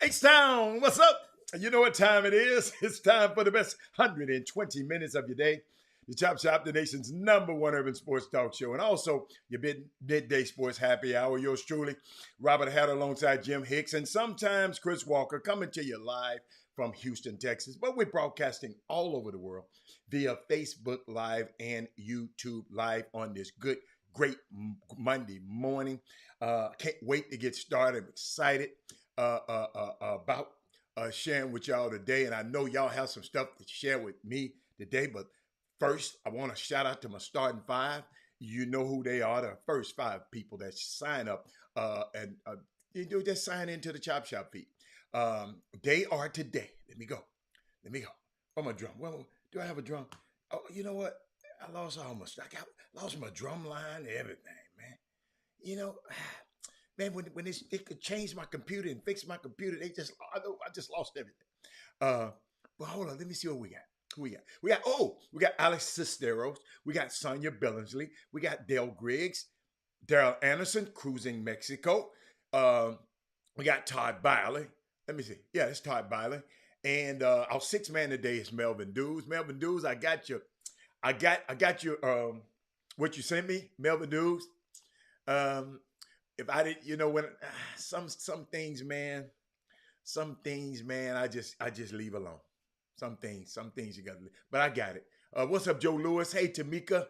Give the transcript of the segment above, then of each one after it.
H-Town, what's up? You know what time it is. It's time for the best 120 minutes of your day. The Chop Shop, the nation's #1 urban sports talk show, and also your midday sports happy hour. Yours truly, Robert Hatter alongside Jim Hicks, and sometimes Chris Walker, coming to you live from Houston, Texas. But we're broadcasting all over the world via Facebook Live and YouTube Live on this great Monday morning. Can't wait to get started. I'm excited about sharing with y'all today, and I know y'all have some stuff to share with me today, but first, I want to shout out to my starting five. You know who they are, the first 5 people that sign up and you do just sign into the Chop Shop feed. They are today. Let me go. Oh, my drum. Well, do I have a drum? Oh, you know what? I lost almost. Lost my drum line and everything, man. You know, man, when they could change my computer and fix my computer, I just lost everything. But hold on, let me see what we got. Who we got? We got Alex Cisteros. We got Sonia Billingsley. We got Dale Griggs, Daryl Anderson, Cruising Mexico. We got Todd Biley. Let me see. Yeah, it's Todd Biley. And our 6th man today is Melvin Dews. Melvin Dews, I got you. I got your what you sent me, Melvin Dews. If I didn't, you know, when some things, man, I just leave alone. Some things you got to leave. But I got it. What's up, Joe Lewis? Hey, Tamika,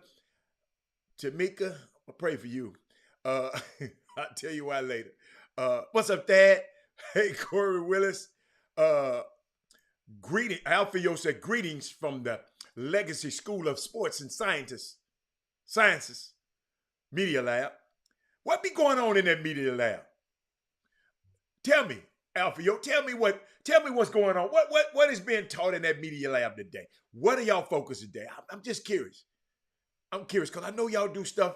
I'll pray for you. I'll tell you why later. What's up, Thad? Hey, Corey Willis. Alfio said, greetings from the Legacy School of Sports and Sciences, Media Lab. What be going on in that Media Lab? Tell me, Alfio, tell me what's going on. What is being taught in that Media Lab today? What are y'all focused today? I'm just curious. I'm curious because I know y'all do stuff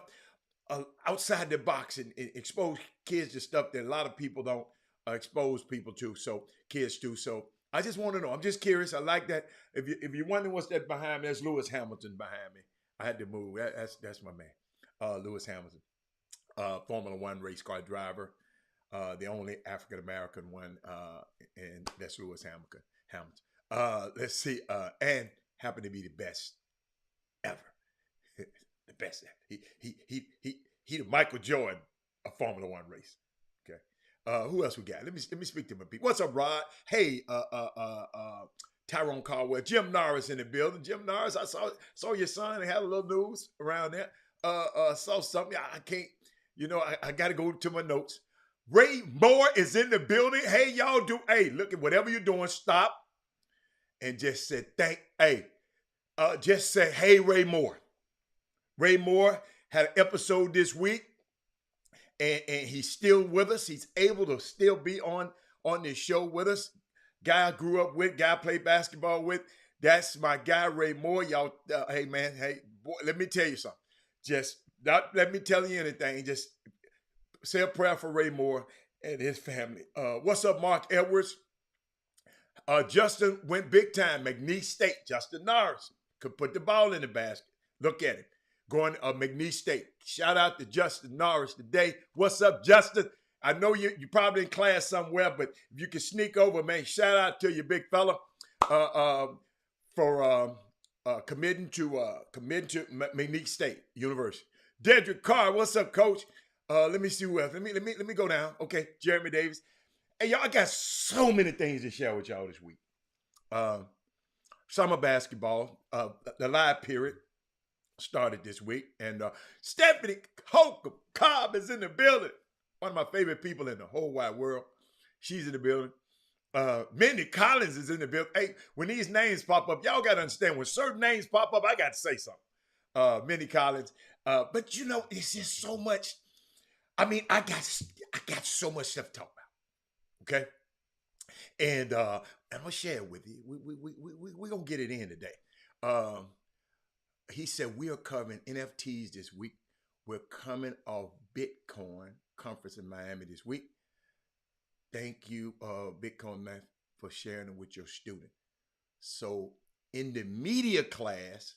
outside the box and expose kids to stuff that a lot of people don't expose people to, so kids do. So I just want to know. I'm just curious. I like that. If you're wondering what's that behind me, that's Lewis Hamilton behind me. I had to move. That's my man, Lewis Hamilton, Formula One race car driver, the only African American one, and that's Lewis Hamilton. Let's see, and happened to be the best ever, the best ever. He the Michael Jordan of Formula One race. Who else we got? Let me speak to my people. What's up, Rod? Hey, Tyrone Caldwell, Jim Norris in the building. Jim Norris, I saw your son and had a little news around there. Saw something. I can't, I got to go to my notes. Ray Moore is in the building. Hey, y'all hey, look at whatever you're doing, stop and just say just say, hey, Ray Moore. Ray Moore had an episode this week. And he's still with us. He's able to still be on this show with us. Guy I grew up with, guy I played basketball with. That's my guy, Ray Moore. Y'all, hey, man, hey, boy, let me tell you something. Just not let me tell you anything. Just say a prayer for Ray Moore and his family. What's up, Mark Edwards? Justin went big time. McNeese State. Justin Norris could put the ball in the basket. Look at him. Going McNeese State. Shout out to Justin Norris today. What's up, Justin? I know you probably in class somewhere, but if you can sneak over, man, shout out to you, big fella, for committing to McNeese State University. Dedrick Carr, what's up, Coach? Let me see who else. Let me go down. Okay, Jeremy Davis. Hey, y'all, I got so many things to share with y'all this week. Summer basketball, the live period started this week, and Stephanie Holcomb Cobb is in the building. One of my favorite people in the whole wide world. She's in the building. Mindy Collins is in the building. Hey, when these names pop up, y'all got to understand, when certain names pop up, I got to say something. Mindy Collins. But you know, it's just so much. I mean, I got so much stuff to talk about. Okay? And I'm gonna share it with you. We're gonna get it in today. He said we are covering NFTs this week. We're coming off Bitcoin conference in Miami this week. Thank you, Bitcoin man, for sharing it with your student. So in the media class,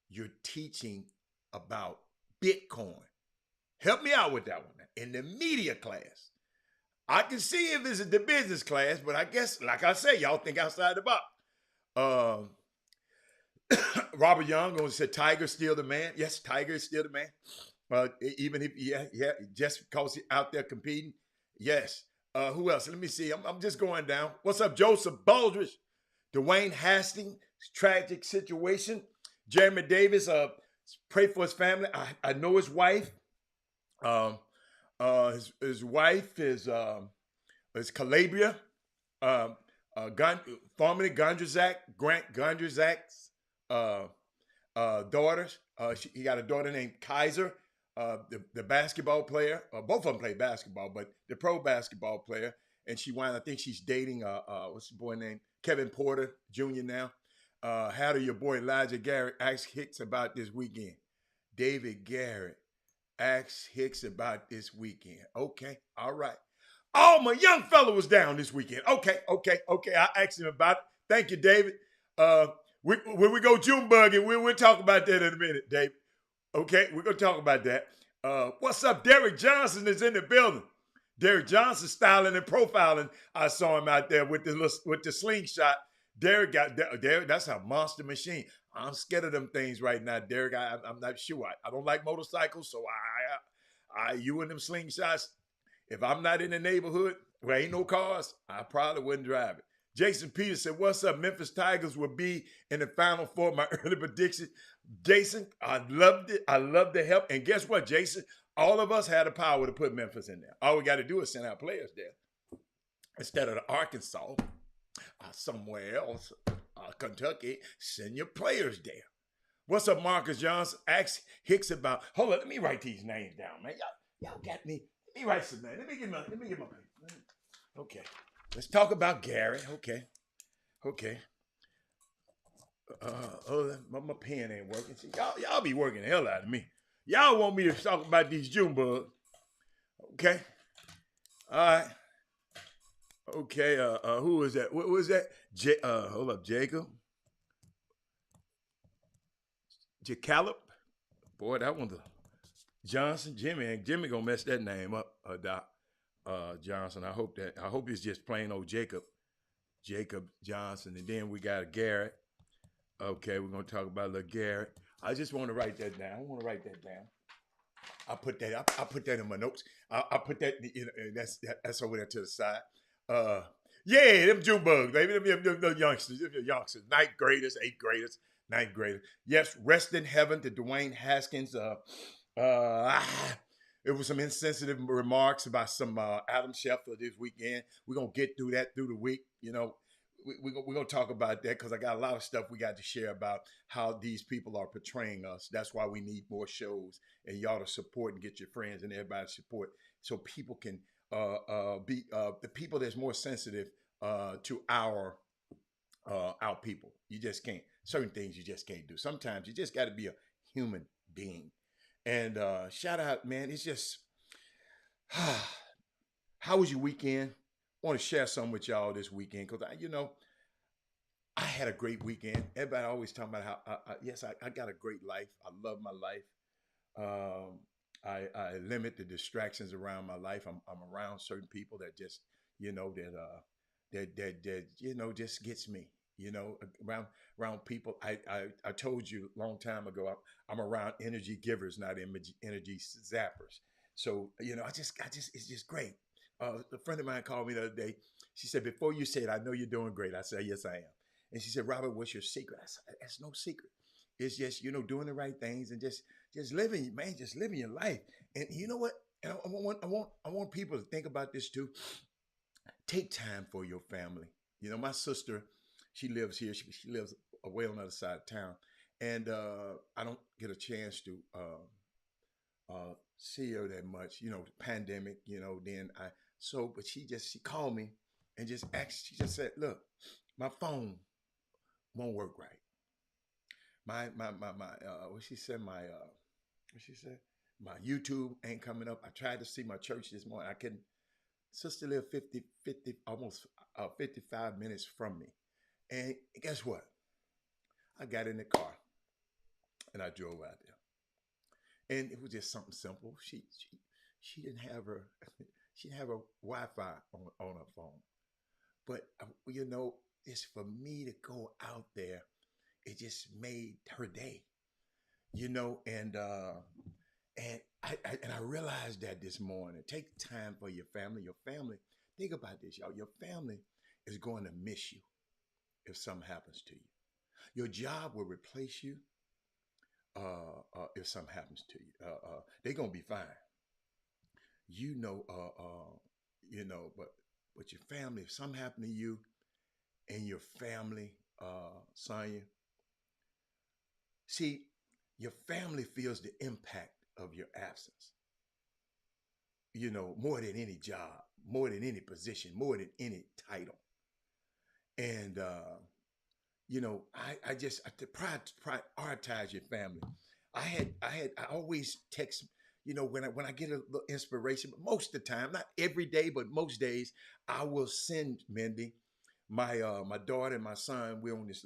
you're teaching about Bitcoin. Help me out with that one. In the media class. I can see if this is the business class, but I guess, like I say, y'all think outside the box. Robert Young going to say Tiger's still the man. Yes, Tiger is still the man. Even if, just because he's out there competing. Yes. Who else? Let me see. I'm just going down. What's up, Joseph Baldridge? Dwayne Hastings, tragic situation. Jeremy Davis, pray for his family. I know his wife. His wife is Calabria, formerly Grant Gondrazak's daughters. He got a daughter named Kaiser, the basketball player. Both of them play basketball, but the pro basketball player. And I think she's dating, what's the boy name? Kevin Porter Jr. now. How do your boy Elijah Garrett ask Hicks about this weekend? David Garrett. Ask Hicks about this weekend. Okay, all right. Oh, my young fella was down this weekend. Okay. I asked him about it. Thank you, David. When we go Junebug, we'll talk about that in a minute, David. Okay, we're going to talk about that. What's up? Derek Johnson is in the building. Derek Johnson styling and profiling. I saw him out there with the slingshot. Derek, that's a monster machine. I'm scared of them things right now, Derek. I'm not sure. I don't like motorcycles, so you and them slingshots, if I'm not in the neighborhood where ain't no cars, I probably wouldn't drive it. Jason Peters said, what's up? Memphis Tigers will be in the Final Four. My early prediction. Jason, I loved it. I love the help. And guess what, Jason? All of us had the power to put Memphis in there. All we got to do is send our players there. Instead of the Arkansas, somewhere else, Kentucky, send your players there. What's up, Marcus Johnson? Ask Hicks about. Hold on, let me write these names down, man. Y'all got me. Let me write some names. Let me get my paper. Okay, let's talk about Garrett. Okay. My pen ain't working. See, y'all be working the hell out of me. Y'all want me to talk about these June bugs. Okay. All right. Okay, who was that? What was that? Hold up, Jacob. Jacallop. Boy, that one's Johnson. Jimmy gonna mess that name up, Doc. Johnson. I hope it's just plain old Jacob Johnson. And then we got Garrett. Okay, we're gonna talk about little Garrett. I just want to write that down. I put that in my notes. I put that. That's over there to the side. Yeah, them June bugs, baby. Them youngsters, ninth graders, eighth graders, ninth graders. Yes, rest in heaven to Dwayne Haskins. It was some insensitive remarks about some Adam Schefter this weekend. We're gonna get through that through the week. You know, we're gonna talk about that because I got a lot of stuff we got to share about how these people are portraying us. That's why we need more shows and y'all to support and get your friends and everybody to support so people can be the people that's more sensitive to our our people. You just can't. Certain things you just can't do. Sometimes you just got to be a human being. And shout out, man. It's just, how was your weekend? I want to share some with y'all this weekend because I had a great weekend. Everybody always talking about how, yes, I got a great life. I love my life. Um, I limit the distractions around my life. I'm around certain people that just, that just gets me. Around people. I told you a long time ago. I'm around energy givers, not energy zappers. So I just it's just great. A friend of mine called me the other day. She said, "Before you say it, I know you're doing great." I said, "Yes, I am." And she said, "Robert, what's your secret?" I said, "That's no secret. It's just doing the right things and just living, man, just living your life." And you know what? And I want people to think about this too. Take time for your family. My sister, she lives here. She lives away on the other side of town, and I don't get a chance to see her that much. The pandemic. Then but she called me and just asked. She just said, "Look, my phone won't work right. My what she said what she said my YouTube ain't coming up. I tried to see my church this morning. I couldn't. Sister lived 50 almost 55 minutes from me. And guess what? I got in the car and I drove out there. And it was just something simple. She didn't have her she didn't have a Wi-Fi on her phone. But it's for me to go out there. It just made her day. And I realized that this morning. Take time for your family. Your family, think about this, y'all. Your family is going to miss you if something happens to you. Your job will replace you if something happens to you. They're going to be fine. You know, uh, uh, but your family, if something happened to you and your family, Sonya, see, your family feels the impact of your absence. More than any job, more than any position, more than any title. And I just to prioritize your family. I always text. When I get a little inspiration, but most of the time, not every day, but most days, I will send Mindy, my daughter and my son. We're on this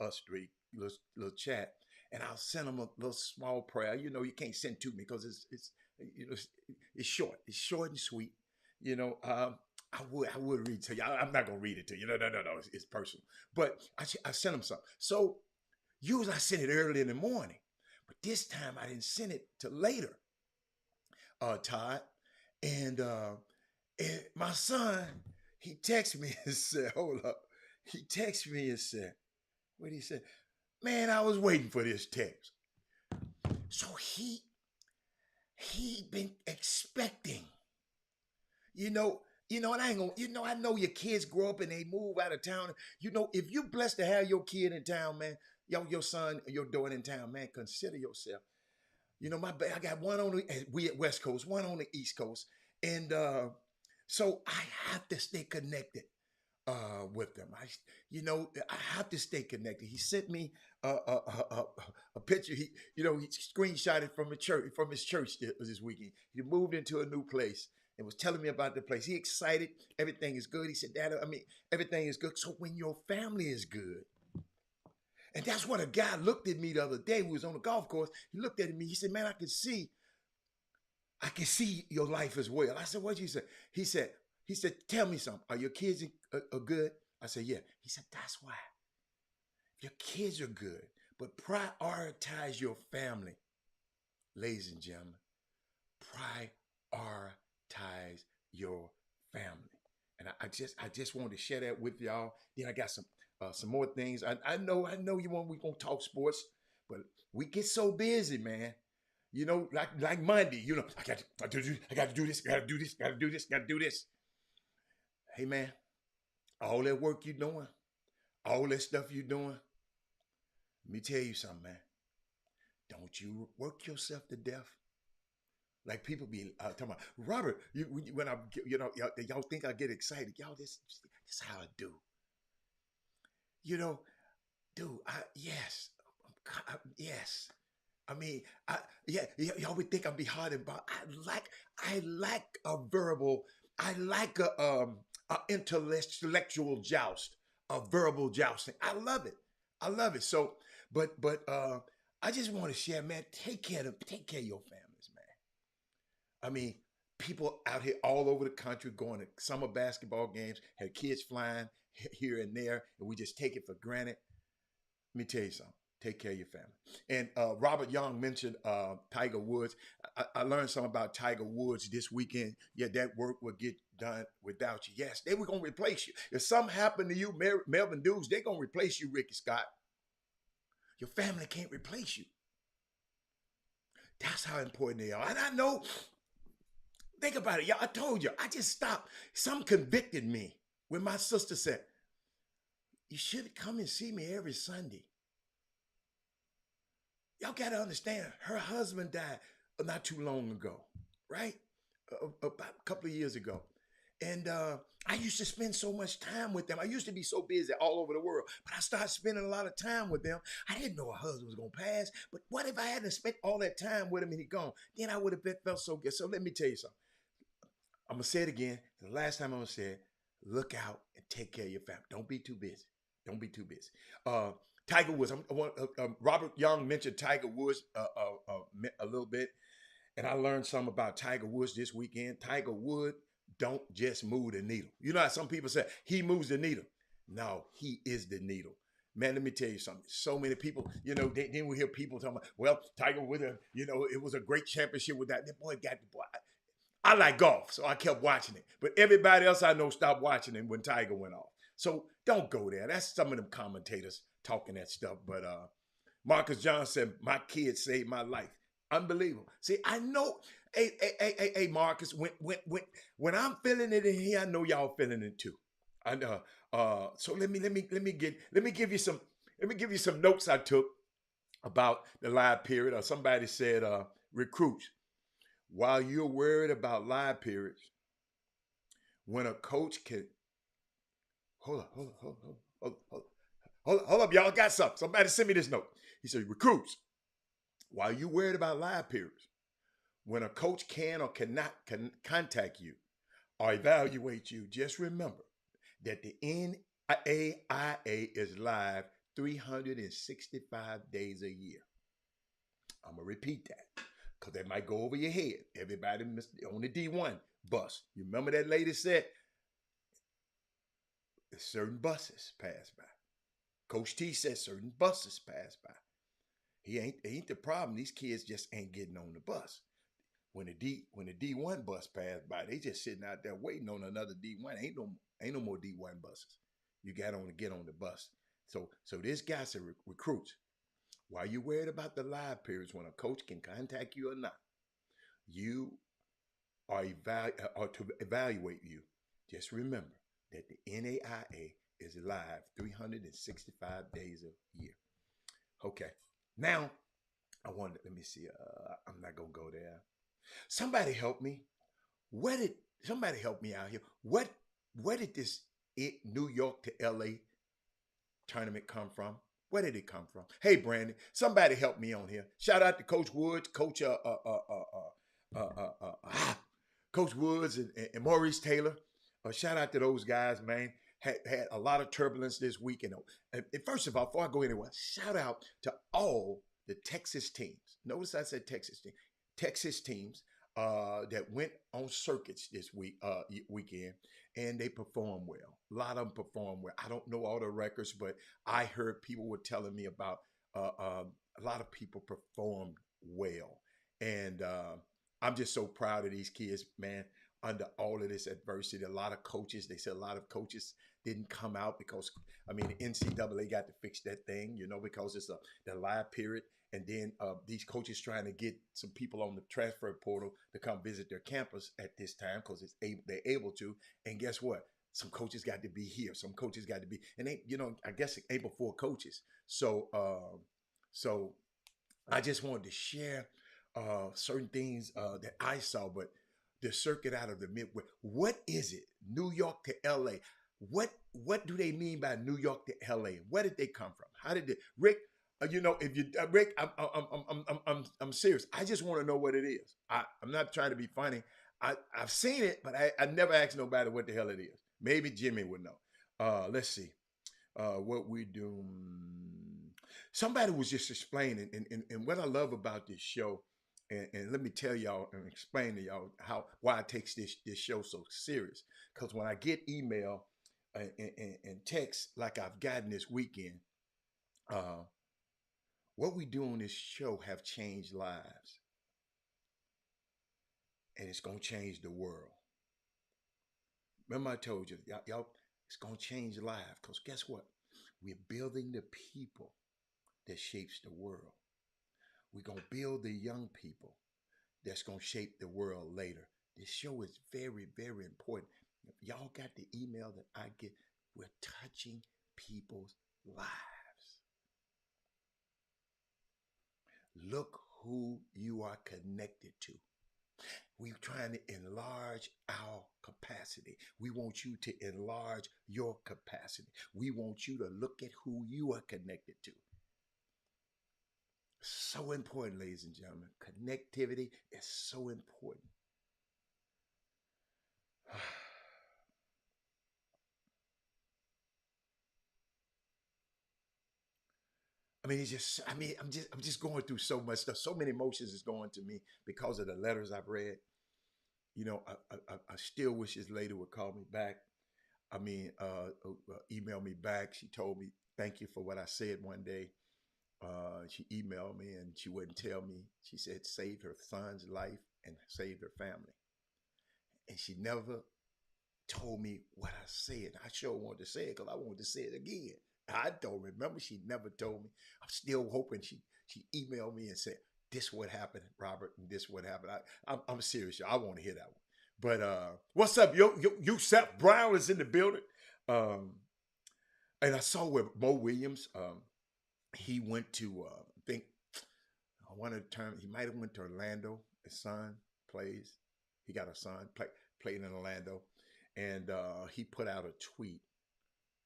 us three little chat, and I'll send them a little small prayer. You can't send to me because it's short. It's short and sweet. You know, um, I would read to you. I'm not gonna read it to you. No. It's personal. But I sent them something. So usually I send it early in the morning, but this time I didn't send it till later. Todd, and my son, he texted me and said, "Hold up." He texted me and said, "What he said? Man, I was waiting for this text." So he been expecting. And I ain't gonna, I know your kids grow up and they move out of town. If you're blessed to have your kid in town, man, your son, your daughter in town, man, consider yourself. I got one on we at West Coast, one on the East Coast. And so I have to stay connected with them. I have to stay connected. He sent me a picture. He screenshot it from his church this weekend. He moved into a new place and was telling me about the place. He excited. Everything is good. He said, "Dad, everything is good." So when your family is good, and that's what a guy looked at me the other day who was on the golf course. He looked at me. He said, "Man, I can see your life as well." I said, "What'd you say?" He said, "Tell me something. Are your kids are good?" I said, "Yeah." He said, "That's why. Your kids are good, but prioritize your family, ladies and gentlemen. Prioritize your family." And I just wanted to share that with y'all. Then I got some more things. I know we're gonna talk sports, but we get so busy, man. Like Monday. I got to do this. Got to do this. Got to do this. Got to do this. Hey, man, all that work you doing, all that stuff you doing. Let me tell you something, man. Don't you work yourself to death. Like people be talking about Robert. When y'all think I get excited, y'all. This is how I do. you know, dude, yes. I mean, y'all would think I'd be hard about. I like a verbal, I like a intellectual joust, a verbal jousting. I love it. I love it. So, but I just want to share, man. Take care of your families, man. I mean, people out here all over the country going to summer basketball games, had kids flying here and there, and we just take it for granted. Let me tell you something. Take care of your family. And Robert Young mentioned Tiger Woods. I learned something about Tiger Woods this weekend. Yeah, that work will get done without you. Yes, they were going to replace you. If something happened to you, Melvin Dukes, they're going to replace you, Ricky Scott. Your family can't replace you. That's how important they are. And I know, think about it. Y'all, I told you, I just stopped. Some convicted me when my sister said, you should come and see me every Sunday. Y'all got to understand, her husband died not too long ago, right? About a couple of years ago. And I used to spend so much time with them. I used to be so busy all over the world, but I started spending a lot of time with them. I didn't know her husband was going to pass, but what if I hadn't spent all that time with him and he gone? Then I would have felt so good. So let me tell you something. I'm going to say it again. The last time I'm going to say it, look out and take care of your family. Don't be too busy. Don't be too busy. Tiger Woods. Robert Young mentioned Tiger Woods a little bit, and I learned something about Tiger Woods this weekend. Tiger Woods don't just move the needle. You know how some people say he moves the needle. No, he is the needle. Man, let me tell you something. So many people, then we hear people talking about, well, Tiger Woods, it was a great championship with that. That boy got the boy. I like golf, so I kept watching it. But everybody else I know stopped watching it when Tiger went off. So don't go there. That's some of them commentators talking that stuff. But Marcus Johnson said, my kids saved my life. Unbelievable. See, I know, hey, Marcus, when I'm feeling it in here, I know y'all feeling it too. And so let me give you some notes I took about the live period. Or somebody said, recruits. While you're worried about live periods, when a coach can hold up, y'all got something. Somebody send me this note. He said, recruits, while you worried about live periods, when a coach can or cannot contact you or evaluate you, just remember that the NAIA is live 365 days a year. I'm going to repeat that because that might go over your head. Everybody on the D1 bus. You remember that lady said, certain buses pass by. Coach T said certain buses pass by. He ain't the problem. These kids just ain't getting on the bus. When the D1 bus passed by, they just sitting out there waiting on another D1. Ain't no more D1 buses. You got to get on the bus. So this guy said, recruits, while you're worried about the live periods when a coach can contact you or not, you are to evaluate you. Just remember that the NAIA is live 365 days a year. Okay. Now, let me see. I'm not going to go there. Somebody help me. Somebody help me out here. Where did this New York to LA tournament come from? Where did it come from? Hey, Brandon, somebody help me on here. Shout out to Coach Woods, Coach Woods and Maurice Taylor. Shout out to those guys, man. Had a lot of turbulence this week. And first of all, before I go anywhere, shout out to all the Texas teams. Notice I said Texas teams. Texas teams that went on circuits this weekend, and they performed well. A lot of them performed well. I don't know all the records, but I heard people were telling me about a lot of people performed well. And I'm just so proud of these kids, man. Under all of this adversity, a lot of coaches, they said a lot of coaches didn't come out because, the NCAA got to fix that thing, because it's the live period. And then these coaches trying to get some people on the transfer portal to come visit their campus at this time because they're able to. And guess what? Some coaches got to be here. Some coaches got to be, and I guess able for coaches. So I just wanted to share certain things that I saw, but the circuit out of the Midwest. What is it? New York to LA. What do they mean by New York to LA? Where did they come from? How did they, Rick? If you Rick, I'm serious. I just want to know what it is. I'm not trying to be funny. I've seen it, but I never asked nobody what the hell it is. Maybe Jimmy would know. Let's see. What we do. Somebody was just explaining, and what I love about this show, and let me tell y'all and explain to y'all why I take this show so serious. Because when I get email and text like I've gotten this weekend, what we do on this show have changed lives, and it's gonna change the world. Remember I told you, y'all, it's gonna change lives. Because guess what? We're building the people that shapes the world. We're gonna build the young people that's gonna shape the world later. This show is very, very important. If y'all got the email that I get, we're touching people's lives. Look who you are connected to. We're trying to enlarge our capacity. We want you to enlarge your capacity. We want you to look at who you are connected to. So important, ladies and gentlemen. Connectivity is so important. I'm just going through so much stuff. So many emotions is going to me because of the letters I've read. I still wish this lady would call me back. Email me back. She told me, thank you for what I said one day. She emailed me and she wouldn't tell me. She said, saved her son's life and saved her family. And she never told me what I said. I sure wanted to say it because I wanted to say it again. I don't remember. She never told me. I'm still hoping she emailed me and said, this what happened, Robert, and this what happened. I'm serious. I want to hear that one. But what's up? Seth Brown is in the building. And I saw where Mo Williams, he went to, he might have went to Orlando. His son plays. He got a son, played in Orlando. And he put out a tweet.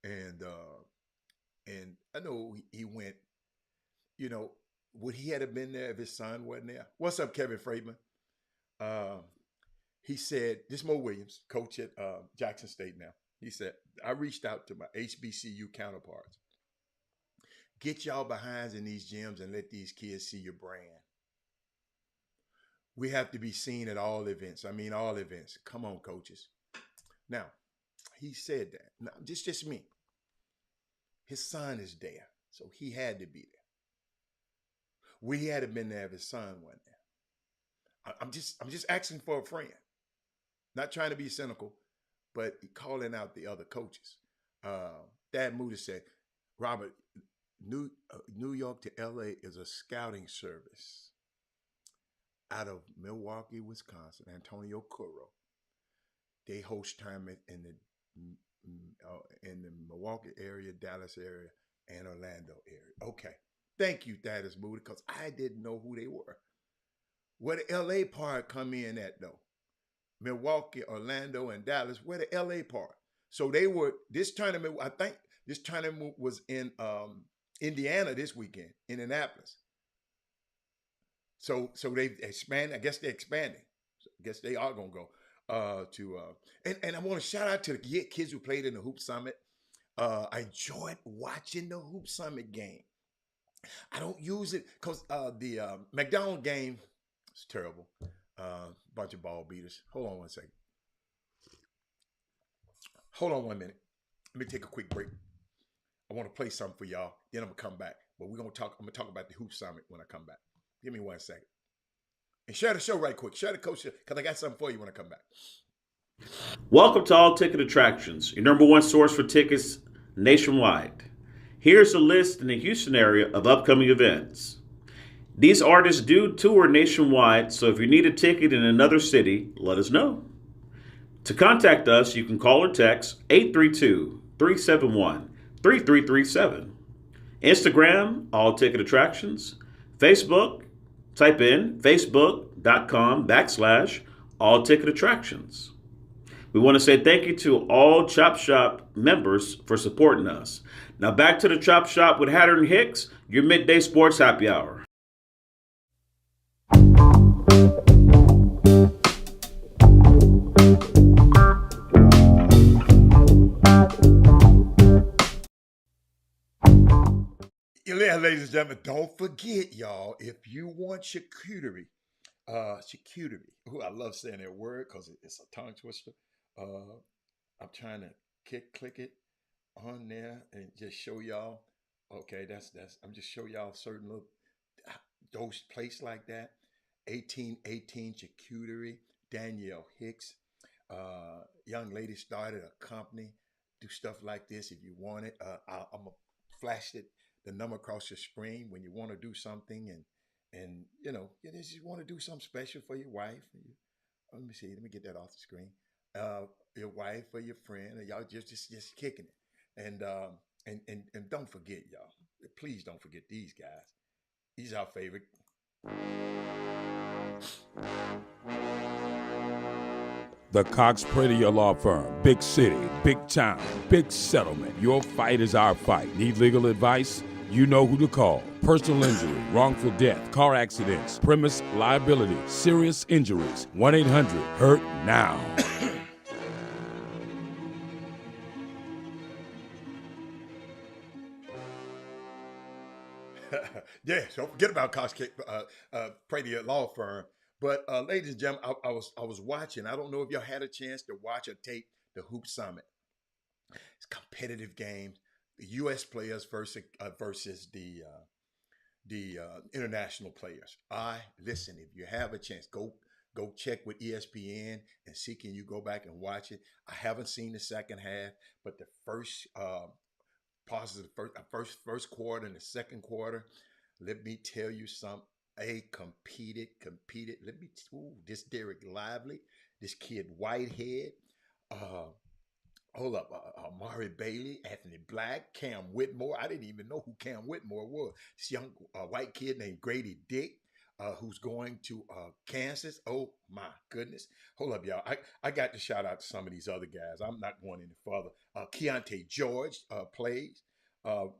And I know he went, would he have been there if his son wasn't there? What's up, Kevin Freidman? He said, this Mo Williams, coach at Jackson State now. He said, I reached out to my HBCU counterparts. Get y'all behinds in these gyms and let these kids see your brand. We have to be seen at all events. All events. Come on, coaches. Now, he said that. Now, just me. His son is there, so he had to be there. We had to been there if his son wasn't there. I'm just asking for a friend. Not trying to be cynical, but calling out the other coaches. Thad Moody said, Robert, New York to LA is a scouting service out of Milwaukee, Wisconsin, Antonio Curro. They host tournament in the Milwaukee area, Dallas area, and Orlando area. Okay. Thank you, Thaddeus Moody, because I didn't know who they were. Where the LA part come in at, though? Milwaukee, Orlando, and Dallas, where the LA part? So they were, this tournament, I think this tournament was in Indiana this weekend, Indianapolis. So they expand. I guess they're expanding. So I guess they are going to go and I want to shout out to the kids who played in the Hoop Summit. I enjoyed watching the Hoop Summit game. I don't use it because the McDonald game is terrible. Bunch of ball beaters. Hold on one second. Hold on 1 minute. Let me take a quick break. I want to play something for y'all. Then I'm gonna come back. But I'm gonna talk about the Hoop Summit when I come back. Give me 1 second. And share the show right quick. Share the coach because I got something for you when I come back. Welcome to All Ticket Attractions, your number one source for tickets nationwide. Here's a list in the Houston area of upcoming events. These artists do tour nationwide, so if you need a ticket in another city, let us know. To contact us, you can call or text 832-371-3337. Instagram, All Ticket Attractions. Facebook, type in facebook.com/All Ticket Attractions. We want to say thank you to all Chop Shop members for supporting us. Now back to the Chop Shop with Hatter and Hicks, your midday sports happy hour. Yeah, ladies and gentlemen, don't forget, y'all, if you want charcuterie, ooh, I love saying that word because it's a tongue twister. I'm trying to click it on there and just show y'all. Okay, that's I'm just show y'all certain little those places like that. 1818 charcuterie, Danielle Hicks. Young lady started a company, do stuff like this if you want it. I'm gonna flash the number across your screen when you want to do something and you just want to do something special for your wife. Let me see. Let me get that off the screen. Your wife or your friend, or y'all just kicking it. And don't forget, y'all. Please don't forget these guys. These are our favorite. The Cox Pradier Law Firm. Big city, big town, big settlement. Your fight is our fight. Need legal advice? You know who to call. Personal injury, wrongful death, car accidents, premise liability, serious injuries. 1-800-HURT-NOW. Yeah, don't forget about Cox Pradier Law Firm. But ladies and gentlemen, I was watching. I don't know if y'all had a chance to watch or tape the Hoop Summit. It's competitive games. The U.S. players versus the international players. Listen. If you have a chance, go check with ESPN and see can you go back and watch it. I haven't seen the second half, but the first first quarter and the second quarter. Let me tell you something. Competed. This Derek Lively, this kid Whitehead, hold up, Amari Bailey, Anthony Black, Cam Whitmore. I didn't even know who Cam Whitmore was. This young white kid named Grady Dick, who's going to Kansas. Oh my goodness. Hold up, y'all. I got to shout out to some of these other guys. I'm not going any further. Keontae George plays for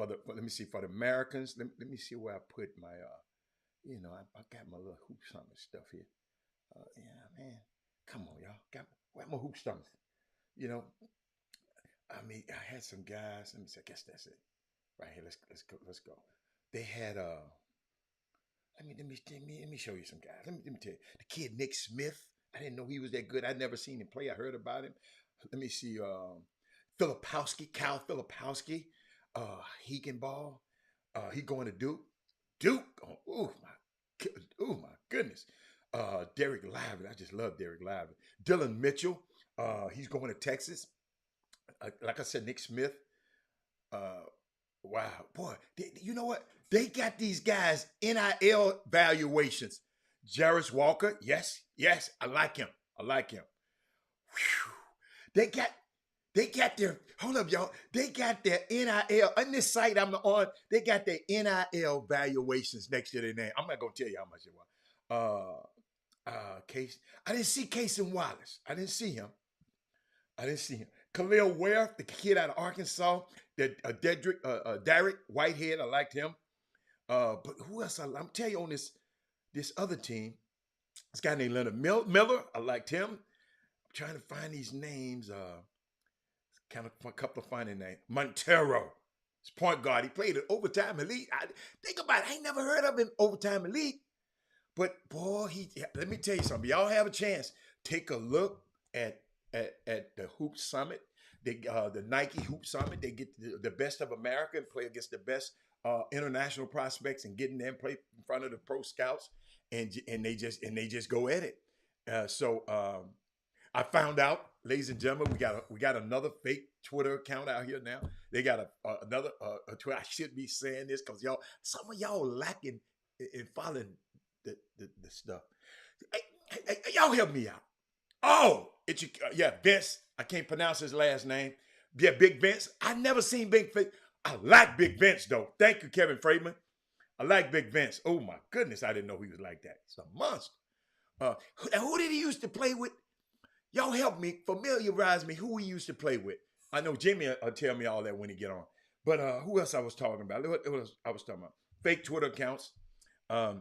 the Americans. Let me see where I put my I got my little hoop summit stuff here. Yeah, man. Come on, y'all. Where my hoop summit? I mean, I had some guys. Let me see. I guess that's it. Right here. Let's go. They had let me show you some guys. Let me tell you. The kid Nick Smith. I didn't know he was that good. I'd never seen him play. I heard about him. Let me see. Kyle Filipowski. Hegenball. He going to Duke. Oh my goodness. Derek Lively. I just love Derek Lively. Dylan Mitchell. He's going to Texas. Like I said, Nick Smith. Wow, boy. You know what? They got these guys NIL valuations. Jarris Walker. Yes. I like him. Whew. They got their, hold up, y'all. They got their NIL, on this site I'm on, they got their NIL valuations next to their name. I'm not going to tell you how much it was. Case, I didn't see Casey Wallace. I didn't see him. Khalil Ware, the kid out of Arkansas, Derek Whitehead, I liked him. But who else? I'm telling you on this other team, this guy named Leonard Miller, I liked him. I'm trying to find these names. Kind of a couple of funny names. Montero, his point guard. He played at Overtime Elite. Think about it. I ain't never heard of him Overtime Elite. But boy, let me tell you something. Y'all have a chance. Take a look at the Hoop Summit. The Nike Hoop Summit. They get the best of America and play against the best international prospects and get in there and play in front of the pro scouts. And they just go at it. I found out, ladies and gentlemen, we got another fake Twitter account out here now. They got another Twitter. I should be saying this because some of y'all lacking in following the stuff. Hey, y'all help me out. Oh, Vince. I can't pronounce his last name. Yeah, Big Vince. I never seen Big Vince. I like Big Vince though. Thank you, Kevin Freeman. I like Big Vince. Oh my goodness, I didn't know he was like that. He's a monster. And who did he used to play with? Y'all help me, familiarize me who we used to play with. I know Jimmy will tell me all that when he get on. But who else I was talking about? What else I was talking about? Fake Twitter accounts. But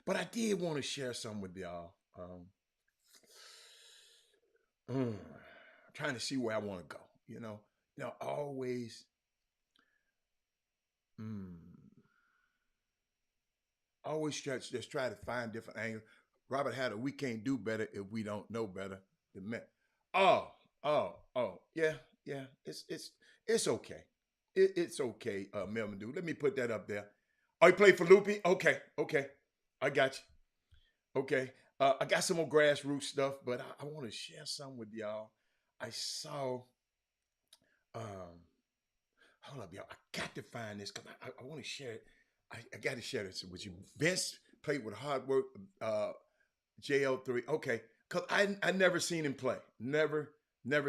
I did want to share some with y'all. Trying to see where I want to go. Always. Always just try to find different angles. Robert Hatter, we can't do better if we don't know better. Oh, yeah. It's okay. It's okay, Melvin Dude. Let me put that up there. Oh, you play for Loopy? Okay. I got you. Okay. I got some more grassroots stuff, but I want to share some with y'all. I saw, hold up, y'all. I got to find this because I want to share it. I got to share this with you. Vince played with hard work, JL3. Okay. Because I never seen him play. Never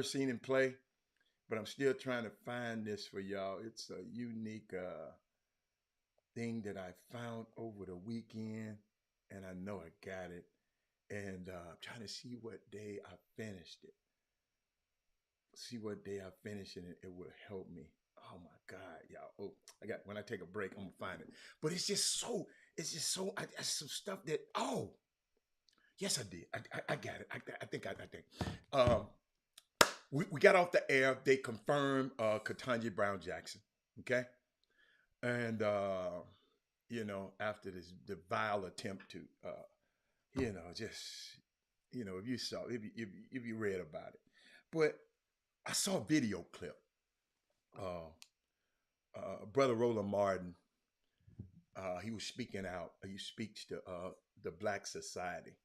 seen him play. But I'm still trying to find this for y'all. It's a unique thing that I found over the weekend. And I know I got it. And I'm trying to see what day I finished it. See what day I finished it. It would help me. Oh my God, y'all. Oh, when I take a break, I'm gonna find it. But it's just so, I some stuff that, yes, I did. I got it. I think. We got off the air. They confirmed Ketanji Brown Jackson. Okay. And, after the vile attempt to, if you saw, if you read about it. But I saw a video clip. Brother Roland Martin, he was speaking out. He speaks to the Black society,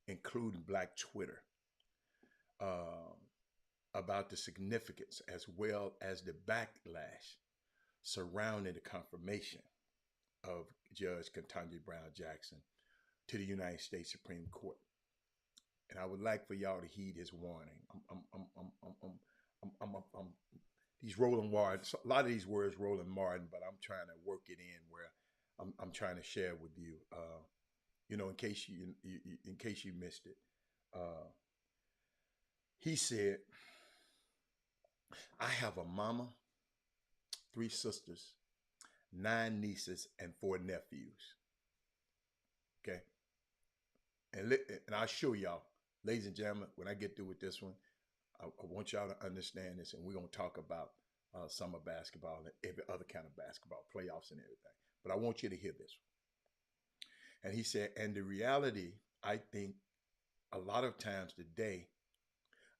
including Black Twitter, about the significance as well as the backlash surrounding the confirmation of Judge Ketanji Brown Jackson to the United States Supreme Court. And I would like for y'all to heed his warning. These Roland Martin, a lot of these words Roland Martin, but I'm trying to work it in where I'm trying to share with you, in case you missed it. He said, I have a mama, 3 sisters, 9 nieces, and 4 nephews. Okay. And I'll show y'all, ladies and gentlemen, when I get through with this one, I want y'all to understand this, and we're going to talk about summer basketball and every other kind of basketball, playoffs and everything. But I want you to hear this. And he said, and the reality, I think a lot of times today,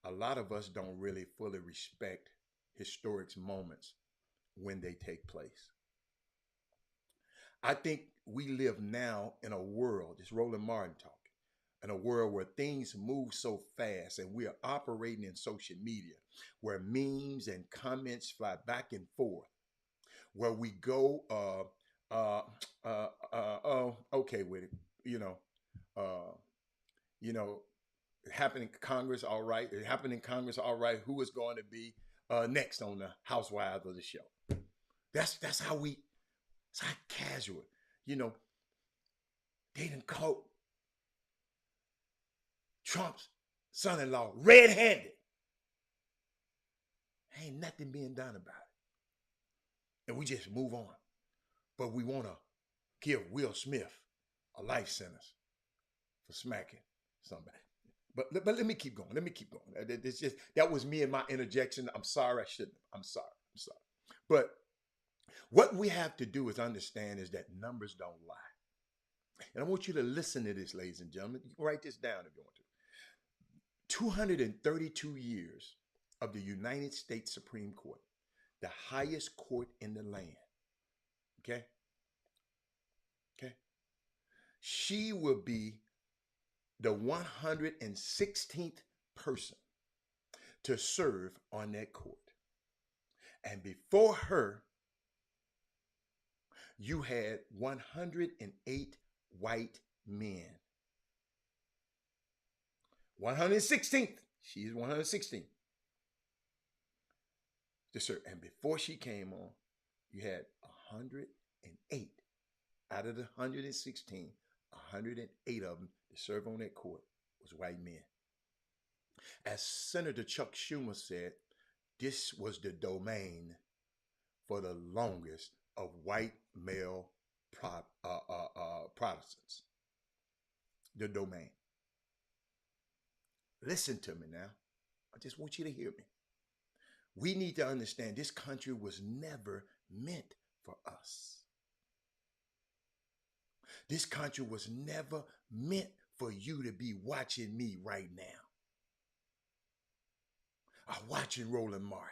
a lot of us don't really fully respect historic moments when they take place. I think we live now in a world, it's Roland Martin talking, in a world where things move so fast and we are operating in social media, where memes and comments fly back and forth, where we go, okay with it, it happened in Congress, all right. It happened in Congress, all right. Who is going to be next on the Housewives of the show? That's how it's how casual, they done caught Trump's son-in-law red-handed. Ain't nothing being done about it. And we just move on. But we want to give Will Smith a life sentence for smacking somebody. But let me keep going. It's just, that was me and my interjection. I'm sorry, I shouldn't. I'm sorry. But what we have to do is understand is that numbers don't lie. And I want you to listen to this, ladies and gentlemen. You can write this down if you want to. 232 years of the United States Supreme Court, the highest court in the land. Okay? She will be the 116th person to serve on that court. And before her, you had 108 white men. 116th. She's 116th to serve. And before she came on, you had 108. Out of the 116, 108 of them to serve on that court was white men. As Senator Chuck Schumer said, this was the domain for the longest of white male Protestants. The domain. Listen to me now. I just want you to hear me. We need to understand this country was never meant for us. This country was never meant for you to be watching me right now. I'm watching Roland Martin.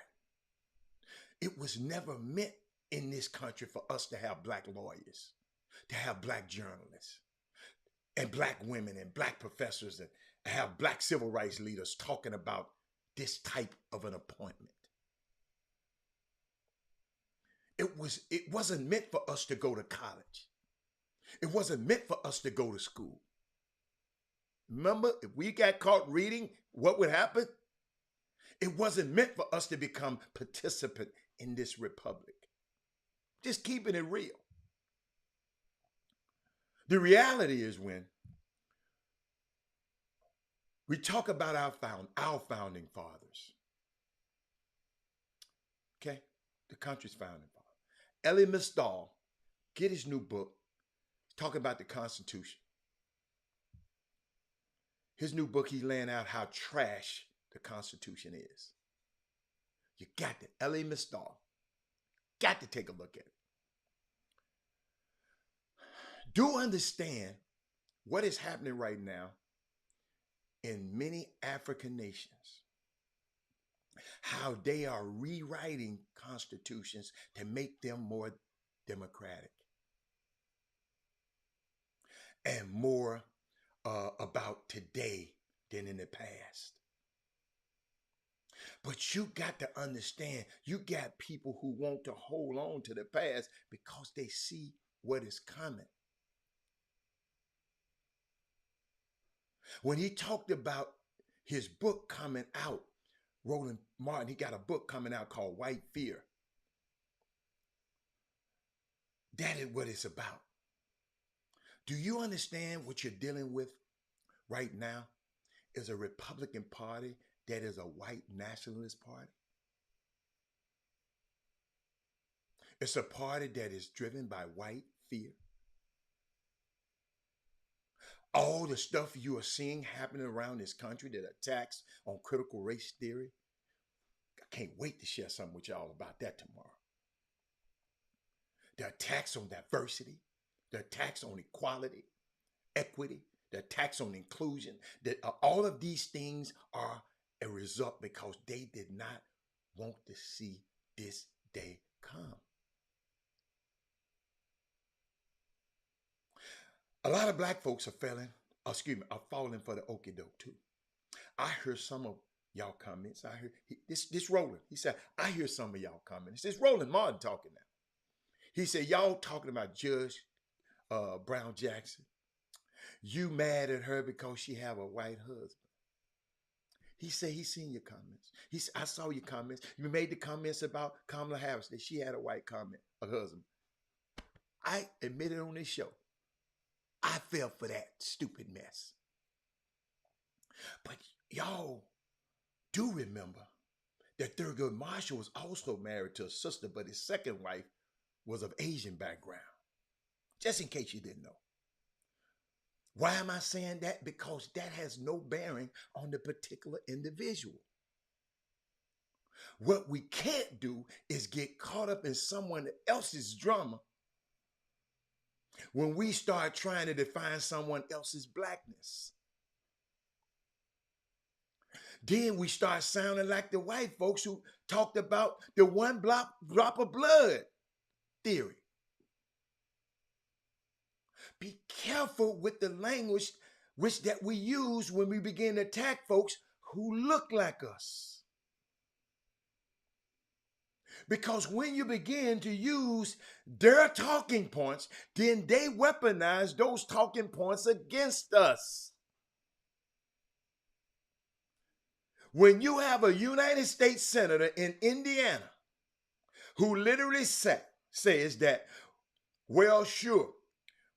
It was never meant in this country for us to have black lawyers, to have black journalists, and black women and black professors, and have black civil rights leaders talking about this type of an appointment. It wasn't meant for us to go to college. It wasn't meant for us to go to school. Remember, if we got caught reading, what would happen? It wasn't meant for us to become participant in this republic. Just keeping it real. The reality is, when we talk about our founding fathers, okay, the country's founding fathers. Elie Mystal, get his new book, talking about the Constitution. His new book, he's laying out how trash the Constitution is. You got to, Elie Mystal, got to take a look at it. Do understand what is happening right now in many African nations. How they are rewriting constitutions to make them more democratic and more about today than in the past. But you got to understand, you got people who want to hold on to the past because they see what is coming. When he talked about his book coming out, Roland Martin, he got a book coming out called White Fear. That is what it's about. Do you understand what you're dealing with right now is a Republican Party that is a white nationalist party? It's a party that is driven by white fear. All the stuff you are seeing happening around this country, that attacks on critical race theory, I can't wait to share something with y'all about that tomorrow. The attacks on diversity, the attacks on equality, equity, the attacks on inclusion, that all of these things are a result because they did not want to see this day come. A lot of black folks are falling for the okie doke too. I heard some of y'all comments. I heard this Roland. He said, I hear some of y'all comments. This Roland Martin talking now. He said, y'all talking about Judge Brown Jackson. You mad at her because she have a white husband. He said he seen your comments. He said, I saw your comments. You made the comments about Kamala Harris that she had a husband. I admitted on this show, I fell for that stupid mess. But y'all do remember that Thurgood Marshall was also married to a sister, but his second wife was of Asian background. Just in case you didn't know. Why am I saying that? Because that has no bearing on the particular individual. What we can't do is get caught up in someone else's drama when we start trying to define someone else's blackness. Then we start sounding like the white folks who talked about the one drop of blood theory. Be careful with the language that we use when we begin to attack folks who look like us. Because when you begin to use their talking points, then they weaponize those talking points against us. When you have a United States Senator in Indiana who literally says that, well, sure,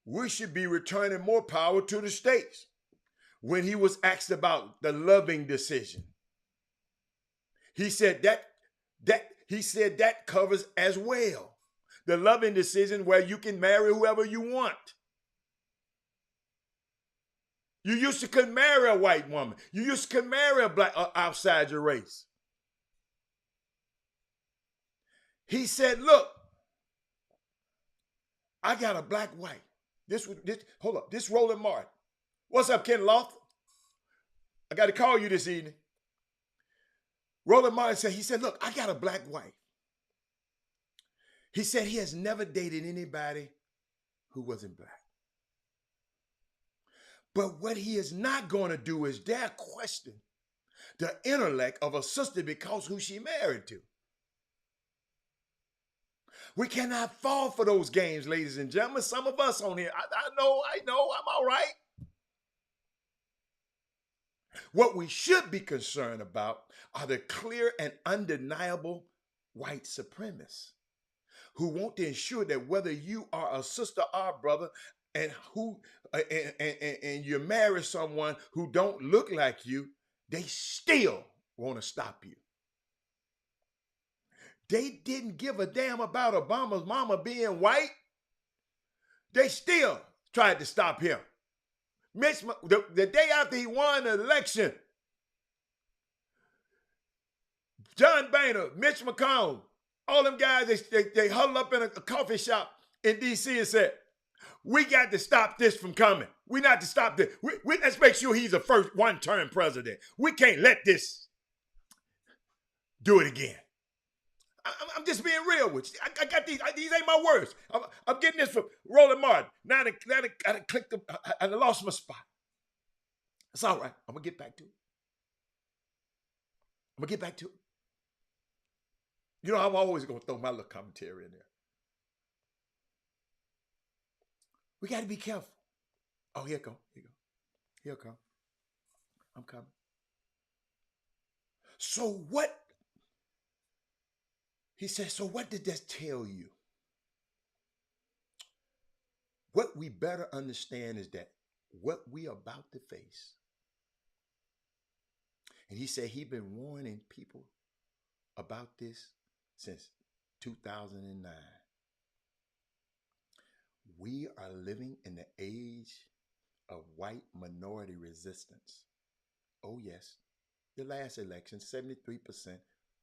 we should be returning more power to the states. when he was asked about the loving decision, he said that covers as well the loving decision where you can marry whoever you want. You used to could marry a white woman. You used to could marry a black outside your race. He said, look, I got a black wife. Hold up, this Roland Martin. What's up, Ken Loft? I got to call you this evening. Roland Martin said, he said, look, I got a black wife. He said he has never dated anybody who wasn't black. But what he is not going to do is dare question the intellect of a sister because who she married to. We cannot fall for those games, ladies and gentlemen. Some of us on here, I know, I'm all right. What we should be concerned about are the clear and undeniable white supremacists who want to ensure that whether you are a sister or a brother and you marry someone who don't look like you, they still want to stop you. They didn't give a damn about Obama's mama being white. They still tried to stop him. The day after he won the election, John Boehner, Mitch McConnell, all them guys, they huddled up in a coffee shop in D.C. and said, we got to stop this from coming. We not to stop this. Let's make sure he's the first one-term president. We can't let this do it again. I'm just being real with you. I got these ain't my words. I'm getting this from Roland Martin. Now I clicked I lost my spot. It's all right. I'm going to get back to it. You know, I'm always going to throw my little commentary in there. We got to be careful. Oh, here it go. Here it come. I'm coming. So what? He says, so what did that tell you? What we better understand is that what we are about to face. And he said he'd been warning people about this since 2009. We are living in the age of white minority resistance. Oh, yes. The last election, 73%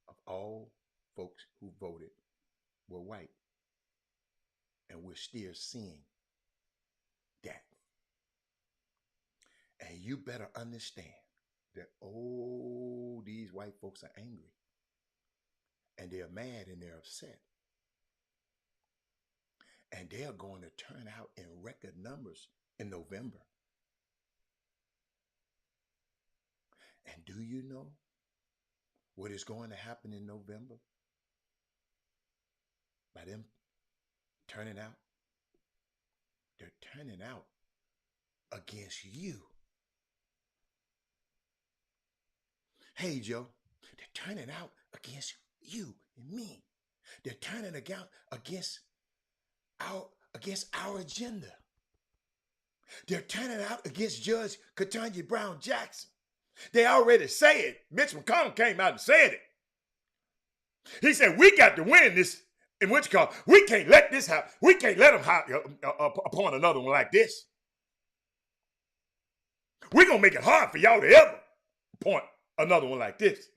of all folks who voted were white. And we're still seeing that. And you better understand that, these white folks are angry. And they're mad and they're upset. And they're going to turn out in record numbers in November. And do you know what is going to happen in November? By them turning out? They're turning out against you. Hey, Joe, they're turning out against you and me. They're turning against our agenda. They're turning out against Judge Ketanji Brown Jackson. They already say it. Mitch McConnell came out and said it. He said, we got to win this. In which case, we can't let this happen. We can't let them appoint another one like this. We're going to make it hard for y'all to ever appoint another one like this.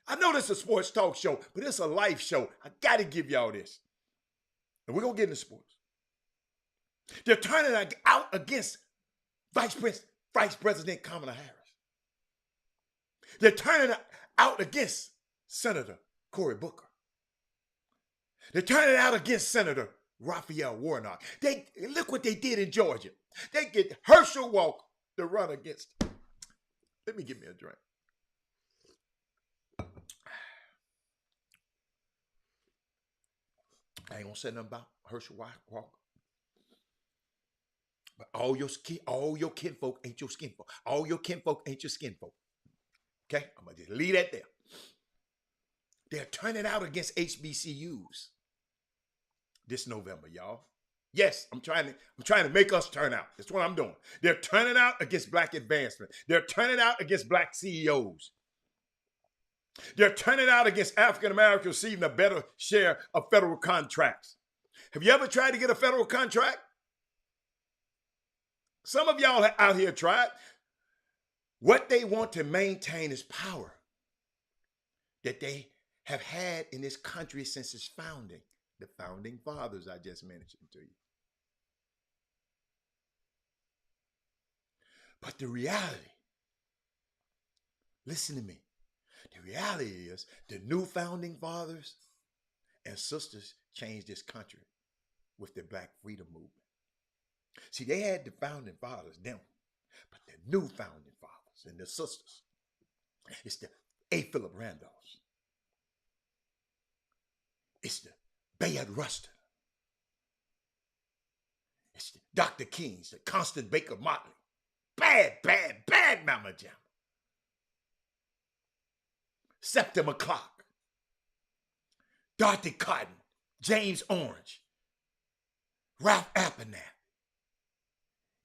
I know this is a sports talk show, but it's a life show. I got to give y'all this. And we're going to get into sports. They're turning out against Vice President Kamala Harris. They're turning out against Senator Cory Booker. They're turning out against Senator Raphael Warnock. Look what they did in Georgia. They get Herschel Walker to run against. Let me get me a drink. I ain't gonna say nothing about Herschel Walker. But all your kinfolk ain't your skinfolk. All your kinfolk ain't your skinfolk. Okay? I'm gonna just leave that there. They're turning out against HBCUs this November, y'all. Yes, I'm trying to make us turn out. That's what I'm doing. They're turning out against black advancement. They're turning out against black CEOs. They're turning out against African Americans receiving a better share of federal contracts. Have you ever tried to get a federal contract? Some of y'all out here tried. What they want to maintain is power that they have had in this country since its founding. The founding fathers I just mentioned to you. But the reality, listen to me, the reality is the new founding fathers and sisters changed this country with the Black Freedom Movement. See, they had the founding fathers, them, but the new founding fathers and the sisters, it's the A. Philip Randolphs. It's the Bayard Rustin. It's the Dr. Kings, the Constant Baker Motley. Bad Mama Jamma. Septima Clark, Dorothy Cotton, James Orange, Ralph Abernathy.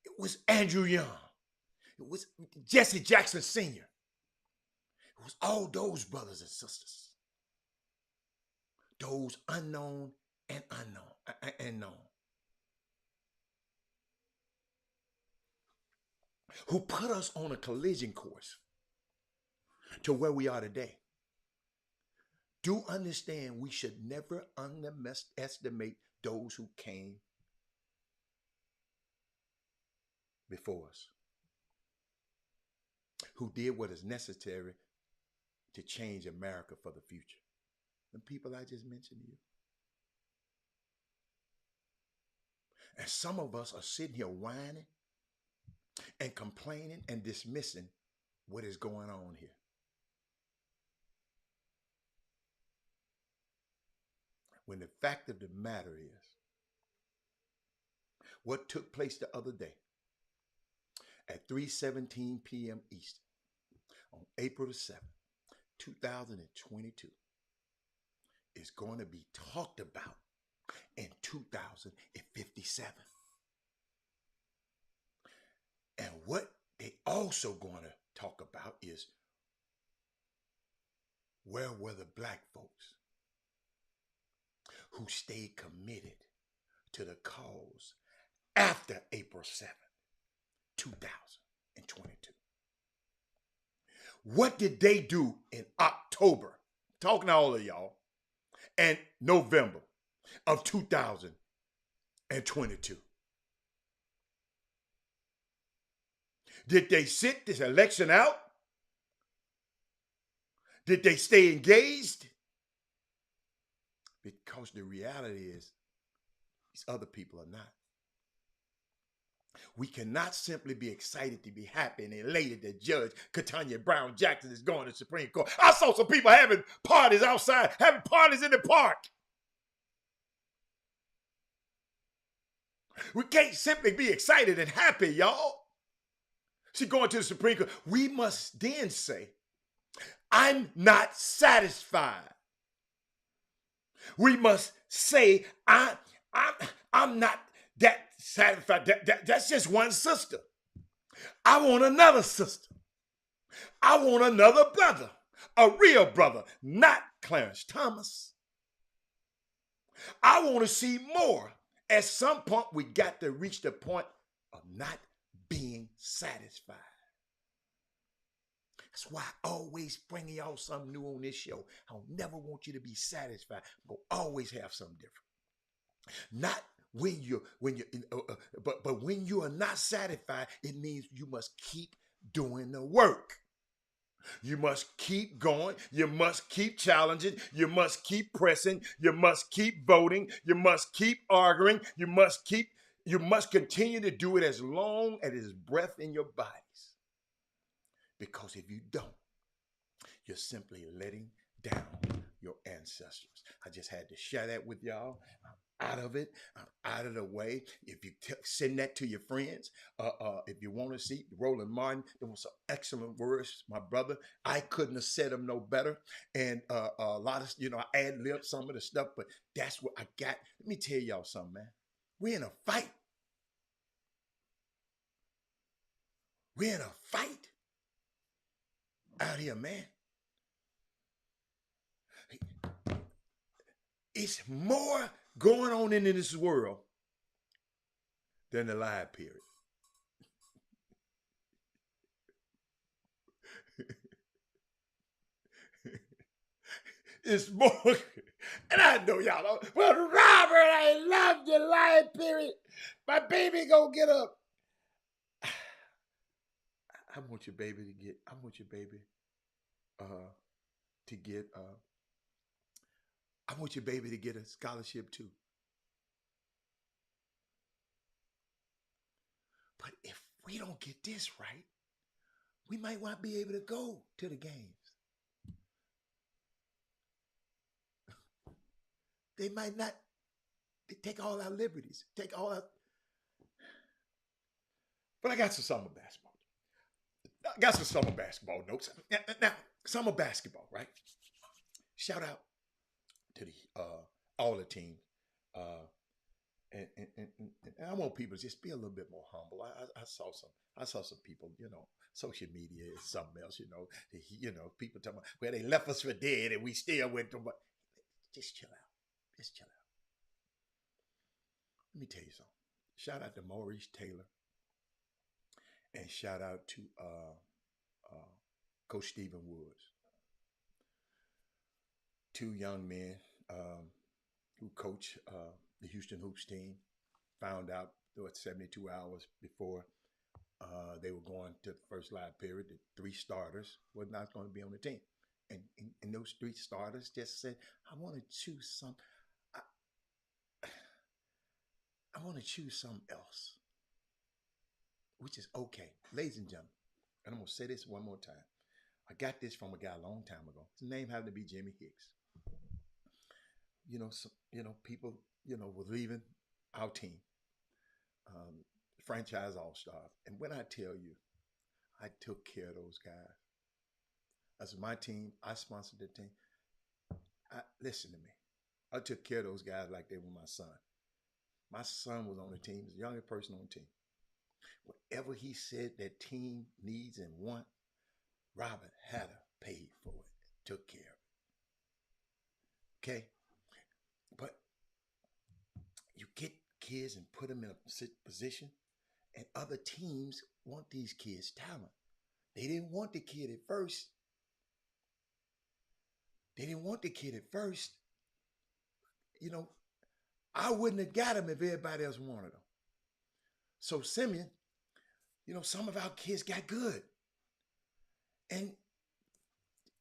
It was Andrew Young. It was Jesse Jackson Sr. It was all those brothers and sisters. Those unknown and known. Who put us on a collision course to where we are today. Do understand we should never underestimate those who came before us, who did what is necessary to change America for the future. The people I just mentioned to you. And some of us are sitting here whining and complaining and dismissing what is going on here. When the fact of the matter is, what took place the other day at 3:17 p.m. Eastern on April the 7th, 2022 is going to be talked about in 2057. And what they also going to talk about is, where were the black folks who stayed committed to the cause after April 7th, 2022? What did they do in October, talking to all of y'all, and November of 2022? Did they sit this election out? Did they stay engaged? Because the reality is, these other people are not. We cannot simply be excited to be happy and elated that Judge Ketanji Brown Jackson is going to the Supreme Court. I saw some people having parties outside, having parties in the park. We can't simply be excited and happy, y'all. She's going to the Supreme Court. We must then say, I'm not satisfied. We must say, I'm not that satisfied. That's just one sister. I want another sister. I want another brother, a real brother, not Clarence Thomas. I want to see more. At some point, we got to reach the point of not being satisfied. That's why I always bring y'all something new on this show. I'll never want you to be satisfied. I'm gonna always have something different. Not but when you are not satisfied, it means you must keep doing the work. You must keep going. You must keep challenging. You must keep pressing. You must keep voting. You must keep arguing. You must continue to do it as long as there's breath in your bodies. Because if you don't, you're simply letting down your ancestors. I just had to share that with y'all. I'm out of it. I'm out of the way. If you send that to your friends, if you want to see Roland Martin, there was some excellent words, my brother. I couldn't have said them no better. And a lot of, I ad-libbed some of the stuff, but that's what I got. Let me tell y'all something, man. We're in a fight. We're in a fight out here, man. It's more going on in this world than the live period. It's more, and I know y'all know. Well, Robert, I love the live period. My baby gonna get up. I want your baby to get. I want your baby to get. I want your baby to get a scholarship too. But if we don't get this right, we might not be able to go to the games. They might not. They take all our liberties. Take all our. But I got some summer basketball. I got some summer basketball notes. Now, summer basketball, right? Shout out to the all the teams. And I want people to just be a little bit more humble. I saw some people, social media is something else, people talking about, well, they left us for dead and we still went to, but just chill out. Just chill out. Let me tell you something. Shout out to Maurice Taylor. And shout out to Coach Stephen Woods. Two young men who coach the Houston Hoops team found out 72 hours before they were going to the first live period that 3 starters were not going to be on the team. And those 3 starters just said, I want to choose some. I want to choose something else, which is okay. Ladies and gentlemen, and I'm going to say this one more time. I got this from a guy a long time ago. His name happened to be Jimmy Hicks. People, were leaving our team, franchise all-stars. And when I tell you, I took care of those guys. As my team, I sponsored the team. Listen to me. I took care of those guys like they were my son. My son was on the team. He was the youngest person on the team. Whatever he said that team needs and want, Robert Hatter paid for it, took care of it. Okay? But you get kids and put them in a position, and other teams want these kids' talent. They didn't want the kid at first. I wouldn't have got him if everybody else wanted him. So Simeon, some of our kids got good. And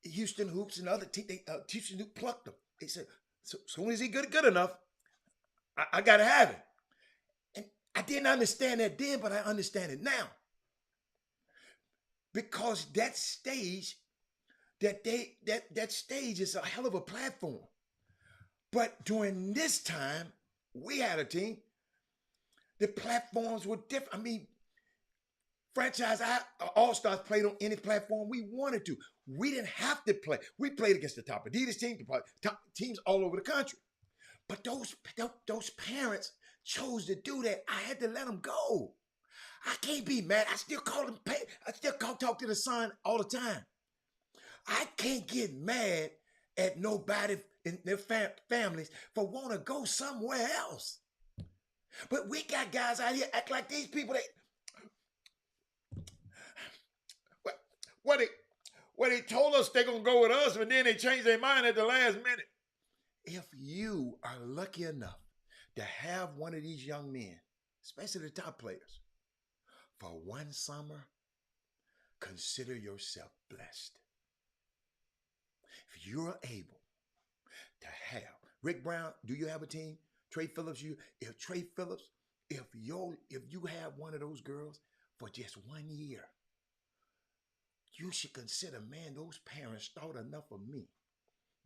Houston Hoops and other teams, Houston Hoops plucked them. They said, so as soon as he good enough, I got to have him. And I didn't understand that then, but I understand it now. Because that stage, that stage is a hell of a platform. But during this time, we had a team. The platforms were different. I mean, franchise all-stars played on any platform we wanted to. We didn't have to play. We played against the top Adidas team, top teams all over the country. But those parents chose to do that. I had to let them go. I can't be mad. I still talk to the son all the time. I can't get mad at nobody in their families for want to go somewhere else. But we got guys out here act like these people. They told us they're going to go with us, but then they changed their mind at the last minute. If you are lucky enough to have one of these young men, especially the top players, for one summer, consider yourself blessed. If you're able to have, Rick Brown, do you have a team? Trey Phillips, if you have one of those girls for just 1 year, you should consider, man, those parents thought enough of me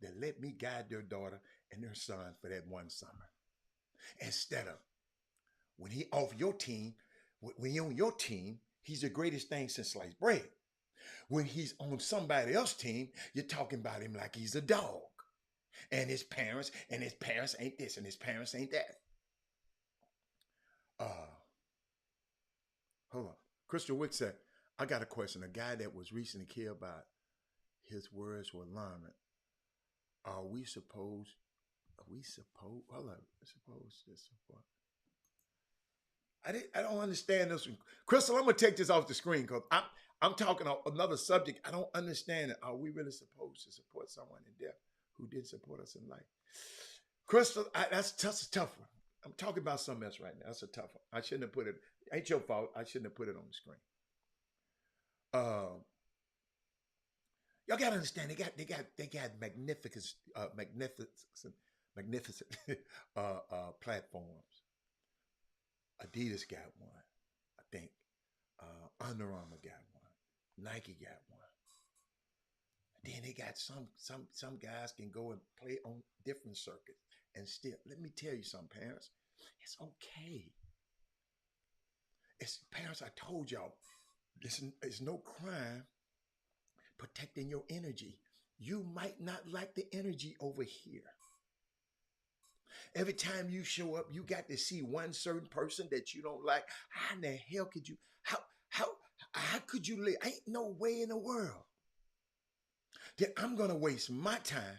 to let me guide their daughter and their son for that one summer. Instead of when he off your team, when you're on your team, he's the greatest thing since sliced bread. When he's on somebody else's team, you're talking about him like he's a dog. And his parents ain't this, and his parents ain't that. Hold on. Crystal Wick said, I got a question. A guy that was recently killed by his words were alarming. Are we supposed hold on, supposed to support? I don't understand this one. Crystal, I'm gonna take this off the screen because I'm talking about another subject. I don't understand it. Are we really supposed to support someone in death who did support us in life? Crystal, that's a tough one. I'm talking about something else right now. That's a tough one. I shouldn't have put it. Ain't your fault. I shouldn't have put it on the screen. Y'all gotta understand. They got magnificent platforms. Adidas got one, I think. Under Armour got one. Nike got one. Then they got some guys can go and play on different circuits and still. Let me tell you something, parents. It's okay. It's parents. I told y'all, it's no crime protecting your energy. You might not like the energy over here. Every time you show up, you got to see one certain person that you don't like. How in the hell could you? How could you live? Ain't no way in the world that I'm gonna waste my time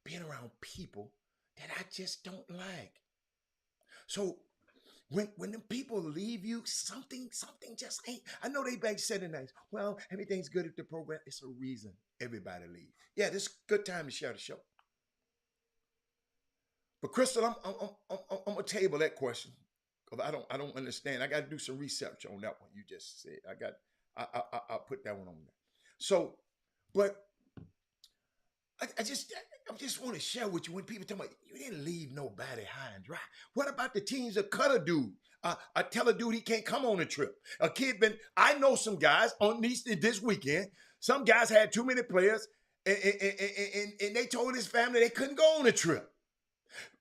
being around people that I just don't like. So when the people leave you, something just ain't. I know they back said it nice. Well, everything's good at the program. It's a reason everybody leaves. Yeah, this is a good time to share the show. But Crystal, I'm gonna table that question because I don't understand. I got to do some research on that one you just said. I'll put that one on there. So, but I just want to share with you when people tell me you didn't leave nobody high and dry. What about the teams that cut a dude? I tell a dude he can't come on a trip. A kid I know some guys on this weekend. Some guys had too many players, and they told his family they couldn't go on a trip.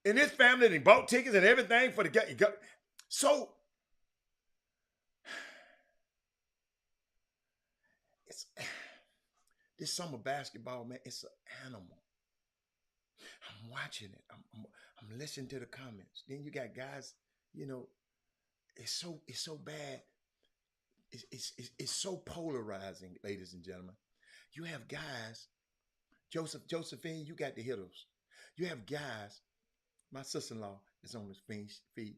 And his family, they bought tickets and everything for the guy. So it's this summer basketball, man. It's an animal. I'm watching it. I'm listening to the comments. Then you got guys. It's so bad. It's so polarizing, ladies and gentlemen. You have guys. Josephine, you got the hitters. You have guys. My sister-in-law is on his feed.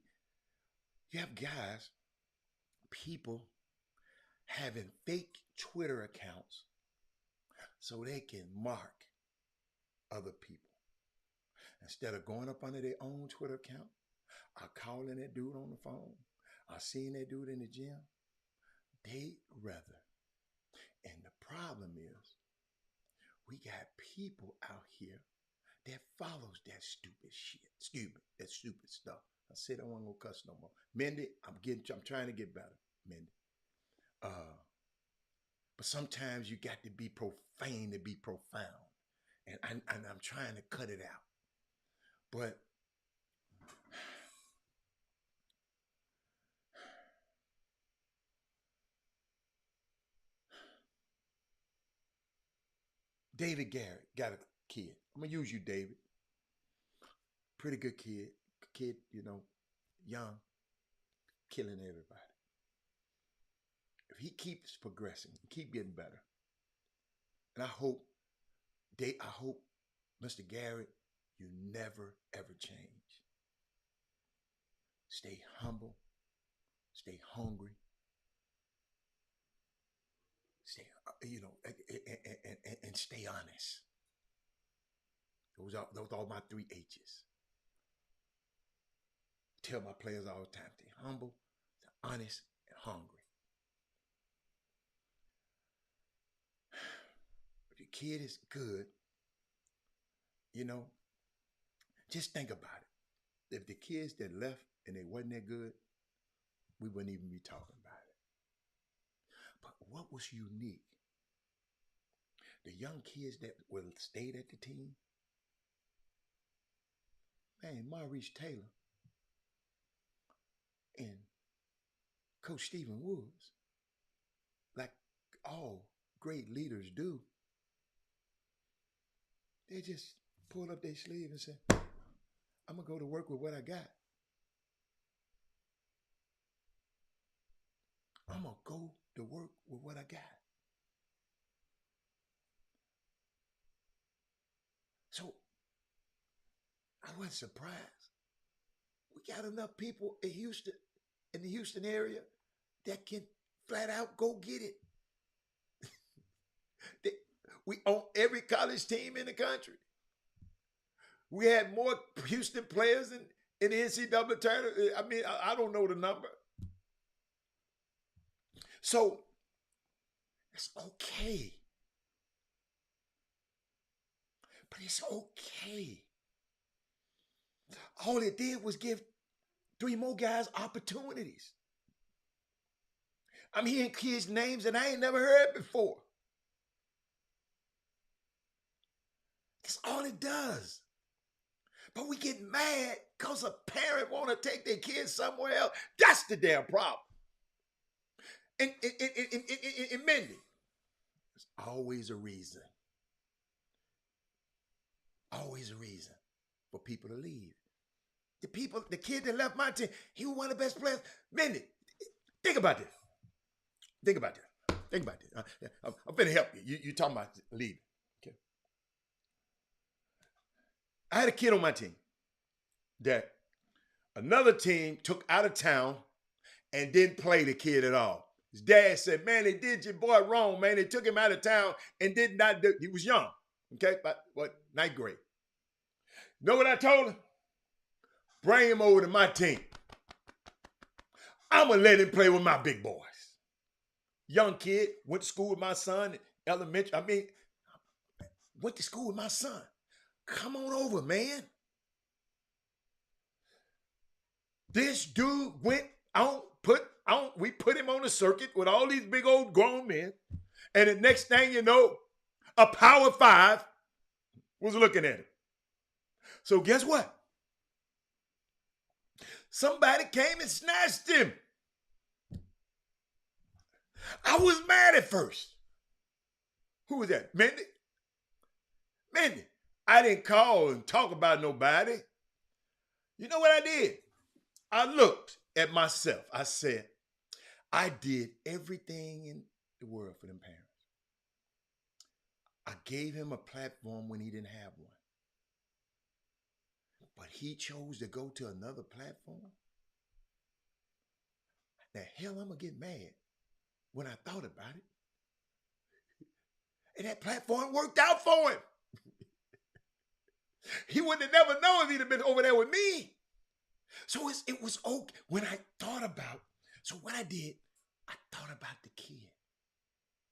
You have guys, people having fake Twitter accounts so they can mark other people. Instead of going up under their own Twitter account, or calling that dude on the phone, or seeing that dude in the gym, they rather. And the problem is, we got people out here that follows that stupid shit. That stupid stuff. I said I wasn't gonna cuss no more. Mindy, I'm trying to get better, Mindy. But sometimes you got to be profane to be profound. And I'm trying to cut it out. But David Garrett got a kid. I'm gonna use you, David. Pretty good kid. Kid, young, killing everybody. If he keeps progressing, keep getting better. And I hope, Mr. Garrett, you never, ever change. Stay humble. Stay hungry. Stay, and stay honest. Those are my 3 H's. Tell my players all the time, stay humble, stay honest, and hungry. If your kid is good, just think about it. If the kids that left and they wasn't that good, we wouldn't even be talking about it. But what was unique? The young kids that stayed at the team, man, Maurice Taylor and Coach Stephen Woods, like all great leaders do, they just pulled up their sleeve and said, I'm going to go to work with what I got. I'm going to go to work with what I got. So I wasn't surprised. We got enough people in Houston, in the Houston area, that can flat out go get it. We own every college team in the country. We had more Houston players in the NCAA tournament. I mean, I don't know the number. So it's okay. But it's okay. All it did was give 3 more guys opportunities. I'm hearing kids' names that I ain't never heard before. That's all it does. But we get mad because a parent want to take their kids somewhere else. That's the damn problem. And Mindy, there's always a reason. Always a reason for people to leave. The kid that left my team, he was one of the best players. Mindy, think about this. Think about this. I'm finna help you. You talking about leaving. Okay. I had a kid on my team that another team took out of town and didn't play the kid at all. His dad said, man, they did your boy wrong, man. They took him out of town and did not do, he was young, okay? But what, 9th grade. Know what I told him? Bring him over to my team. I'm going to let him play with my big boys. Young kid, went to school with my son, elementary. I mean, went to school with my son. Come on over, man. This dude went on, we put him on the circuit with all these big old grown men. And the next thing you know, a Power 5 was looking at him. So guess what? Somebody came and snatched him. I was mad at first. Who was that? Mindy? Mindy. I didn't call and talk about nobody. You know what I did? I looked at myself. I said, I did everything in the world for them parents. I gave him a platform when he didn't have one. But he chose to go to another platform. The hell I'm going to get mad when I thought about it. And that platform worked out for him. He wouldn't have never known if he'd have been over there with me. So it was okay when I thought about, so what I did, I thought about the kid.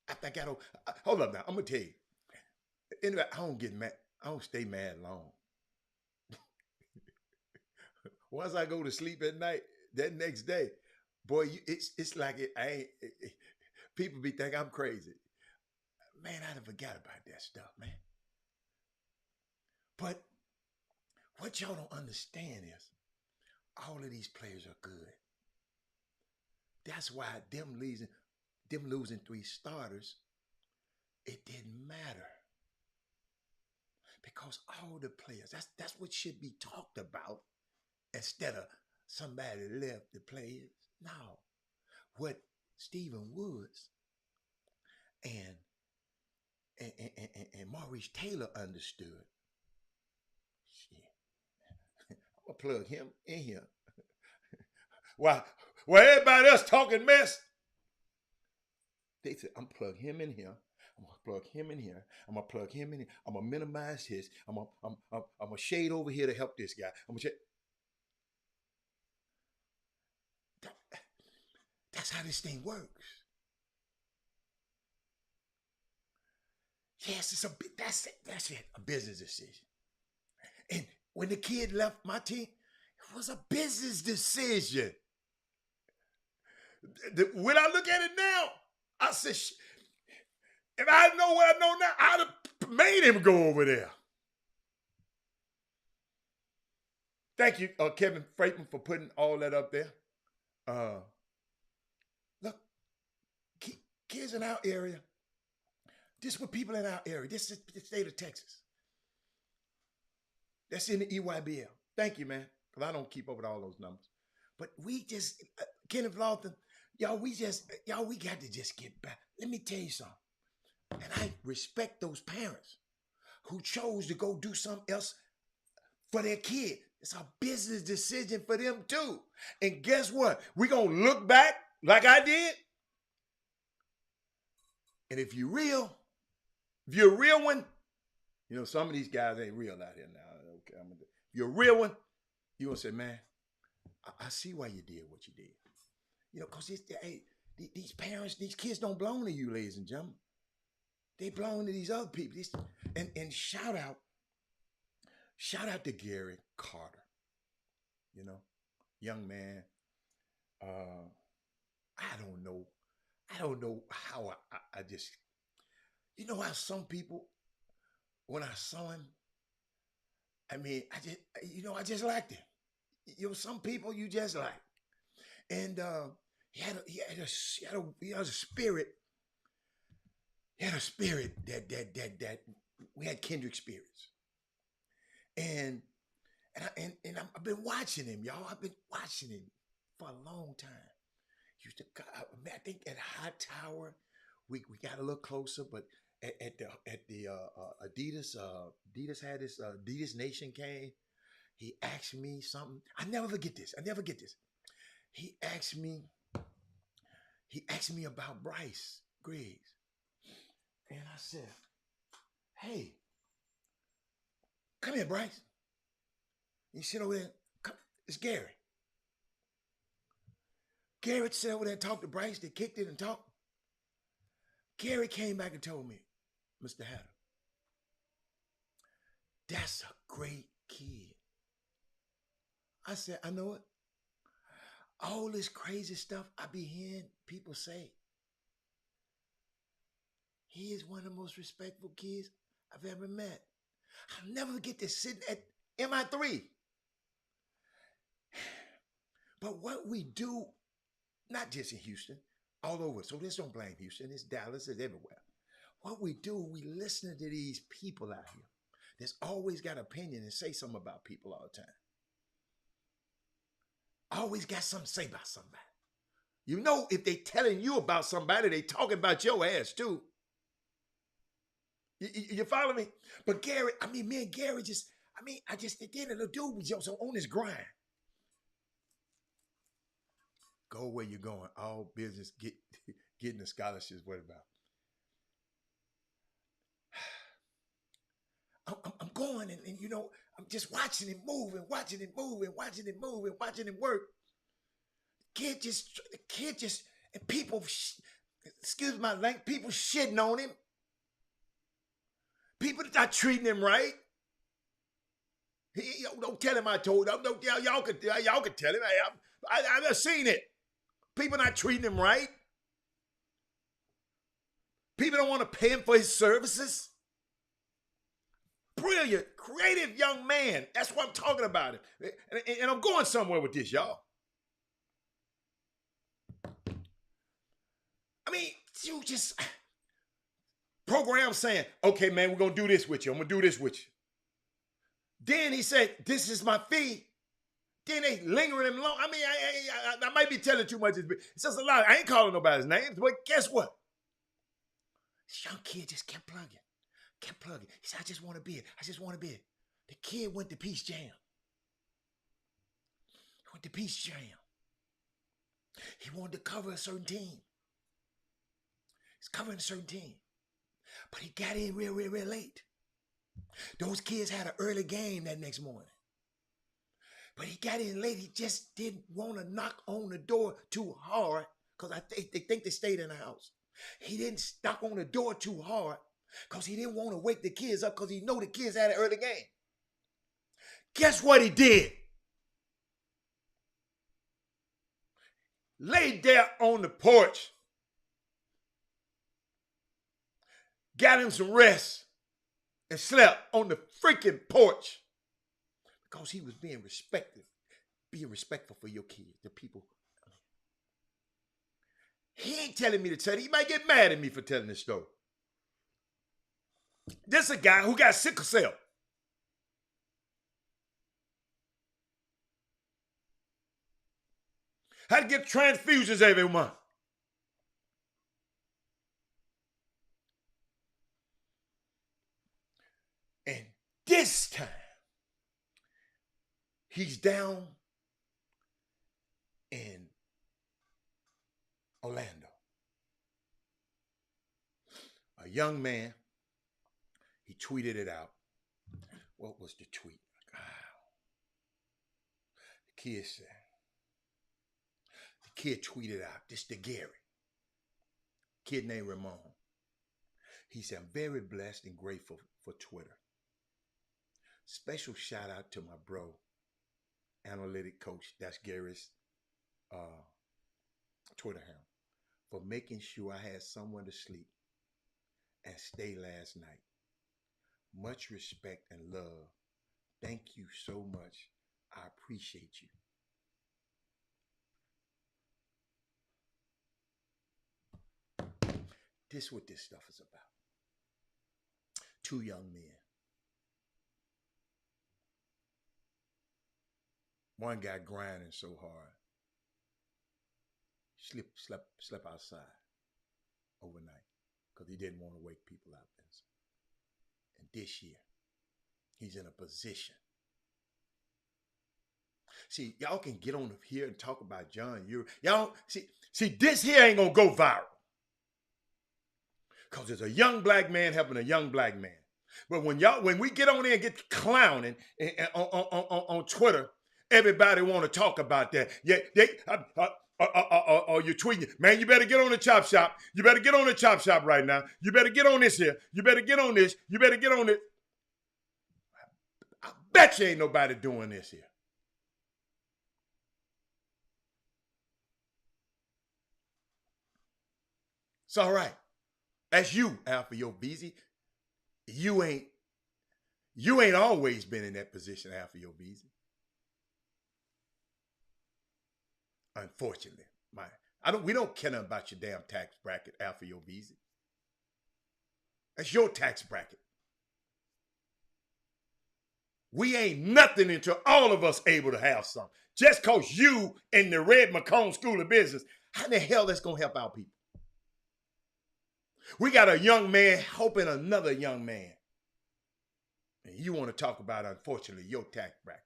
After I got over, hold up now, I'm going to tell you. Anyway, I don't get mad. I don't stay mad long. Once I go to sleep at night, that next day, boy, it's like people be thinking I'm crazy. Man, I done forgot about that stuff, man. But what y'all don't understand is all of these players are good. That's why them losing 3 starters, it didn't matter. Because all the players, that's what should be talked about instead of somebody left the players. No. What Stephen Woods and Maurice Taylor understood. Shit. I'm going to plug him in here. While everybody else talking mess, they said, I'm going to plug him in here. I'm going to plug him in here. I'm going to plug him in here. I'm going to minimize his. I'm going to shade over here to help this guy. I'm going to That's how this thing works. Yes, that's it, a business decision. And when the kid left my team, it was a business decision. When I look at it now, I said, if I know what I know now, I'd have made him go over there. Thank you, Kevin Freitman, for putting all that up there. Look, kids in our area, this is what people in our area, this is the state of Texas. That's in the EYBL. Thank you, man, because I don't keep up with all those numbers. But we just, Kenneth Lofton, we got to just get back. Let me tell you something. And I respect those parents who chose to go do something else for their kid. It's a business decision for them too. And guess what? We're going to look back like I did. And if you're a real one, some of these guys ain't real out here now. Okay, if you're a real one, you're going to say, man, I see why you did what you did. Because these parents, these kids don't belong to you, ladies and gentlemen. They belong to these other people. And shout out to Gary Carter. Young man. I don't know how I just, how some people, when I saw him, I just liked him. Some people you just like. And he had a spirit. He had a spirit that we had kindred spirits. And I've been watching him, y'all. I've been watching him for a long time. Used to, I think at High Tower, we got a little closer, but at the Adidas had this Adidas Nation came. He asked me something. I never forget this. He asked me about Bryce Griggs. And I said, hey, come here, Bryce. You sit over there. Come, it's Gary. Gary sat over there and talked to Bryce. They kicked it and talked. Gary came back and told me, Mr. Hatter, that's a great kid. I said, I know it. All this crazy stuff I be hearing people say. He is one of the most respectful kids I've ever met. I'll never forget this sitting at MI3. But what we do, not just in Houston, all over. So this don't blame Houston. It's Dallas. It's everywhere. What we do, we listen to these people out here that's always got opinion and say something about people all the time. Always got something to say about somebody. If they telling you about somebody, they talking about your ass too. You follow me? But Gary, me and Gary the dude was just on his grind. Go where you're going. All business, getting the scholarships. What about? I'm going and I'm just watching him move and watching him move and watching him move and watching him work. The kid just, and people, excuse my language, people shitting on him. People not treating him right. Don't tell him I told him. Y'all can tell him. I've seen it. People not treating him right. People don't want to pay him for his services. Brilliant, creative young man. That's what I'm talking about. And I'm going somewhere with this, y'all. You just program saying, okay, man, we're going to do this with you. I'm going to do this with you. Then he said, this is my fee. Then they lingering him long. I might be telling too much. It's just a lot. I ain't calling nobody's names, but guess what? This young kid just kept plugging. He said, I just want to be it. The kid went to Peace Jam. He wanted to cover a certain team. He's covering a certain team. But he got in real late. Those kids had an early game that next morning. But he got in late. He just didn't want to knock on the door too hard because they think they stayed in the house. He didn't knock on the door too hard because he didn't want to wake the kids up because he know the kids had an early game. Guess what he did? Laid there on the porch. Got him some rest and slept on the freaking porch because he was being respectful for your kids, the people. He ain't telling me to tell you. He might get mad at me for telling this story. This is a guy who got sickle cell. Had to get transfusions every month. He's down in Orlando. A young man, he tweeted it out. What was the tweet? The kid tweeted out, this to Gary. Kid named Ramon. He said, I'm very blessed and grateful for Twitter. Special shout out to my bro, analytic coach, that's Gary's Twitter handle, for making sure I had someone to sleep and stay last night. Much respect and love. Thank you so much. I appreciate you. This is what this stuff is about. Two young men. One guy grinding so hard. Slept outside overnight because he didn't want to wake people up. And this year, he's in a position. See, y'all can get on here and talk about John. Y'all see, this here ain't gonna go viral. Because there's a young black man helping a young black man. But when we get on there and get clowning on Twitter, everybody want to talk about that. Yeah, you're tweeting, man, you better get on the chop shop. You better get on the chop shop right now. You better get on this here. You better get on this. You better get on it. I bet you ain't nobody doing this here. It's all right. That's you, Alpha Yo Beezy. You ain't always been in that position, Alpha Yo Beezy. Unfortunately, we don't care nothing about your damn tax bracket, Alpha Yo Beezy. That's your tax bracket. We ain't nothing until all of us able to have some. Just cause you in the Red McComb School of Business, how the hell that's gonna help our people? We got a young man helping another young man. And you want to talk about, unfortunately, your tax bracket.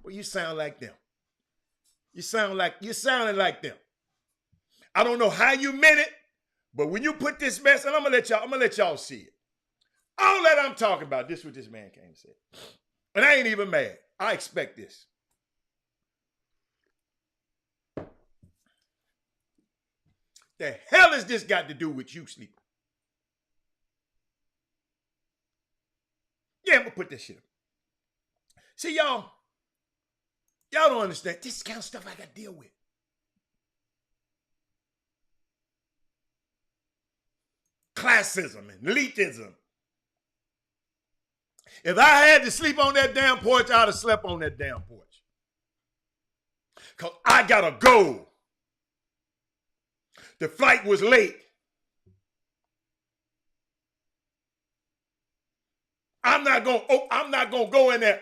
Well, you sound like them. You're sounding like them. I don't know how you meant it, but when you put this mess, and I'm gonna let y'all see it. All that I'm talking about, this is what this man came and said. And I ain't even mad. I expect this. The hell has this got to do with you sleeping? Yeah, I'm gonna put this shit up. See, y'all don't understand. This kind of stuff I got to deal with. Classism and elitism. If I had to sleep on that damn porch, I'd have slept on that damn porch. Because I got to go. The flight was late. I'm not gonna go in there.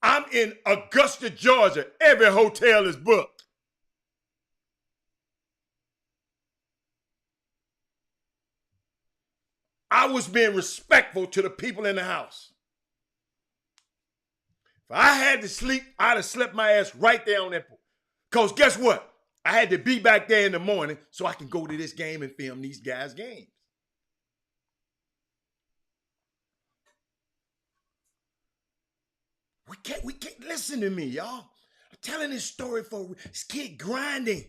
I'm in Augusta, Georgia. Every hotel is booked. I was being respectful to the people in the house. If I had to sleep, I'd have slept my ass right there on that porch. Because guess what? I had to be back there in the morning so I can go to this game and film these guys' games. We can't listen to me, y'all. I'm telling this story for this kid grinding.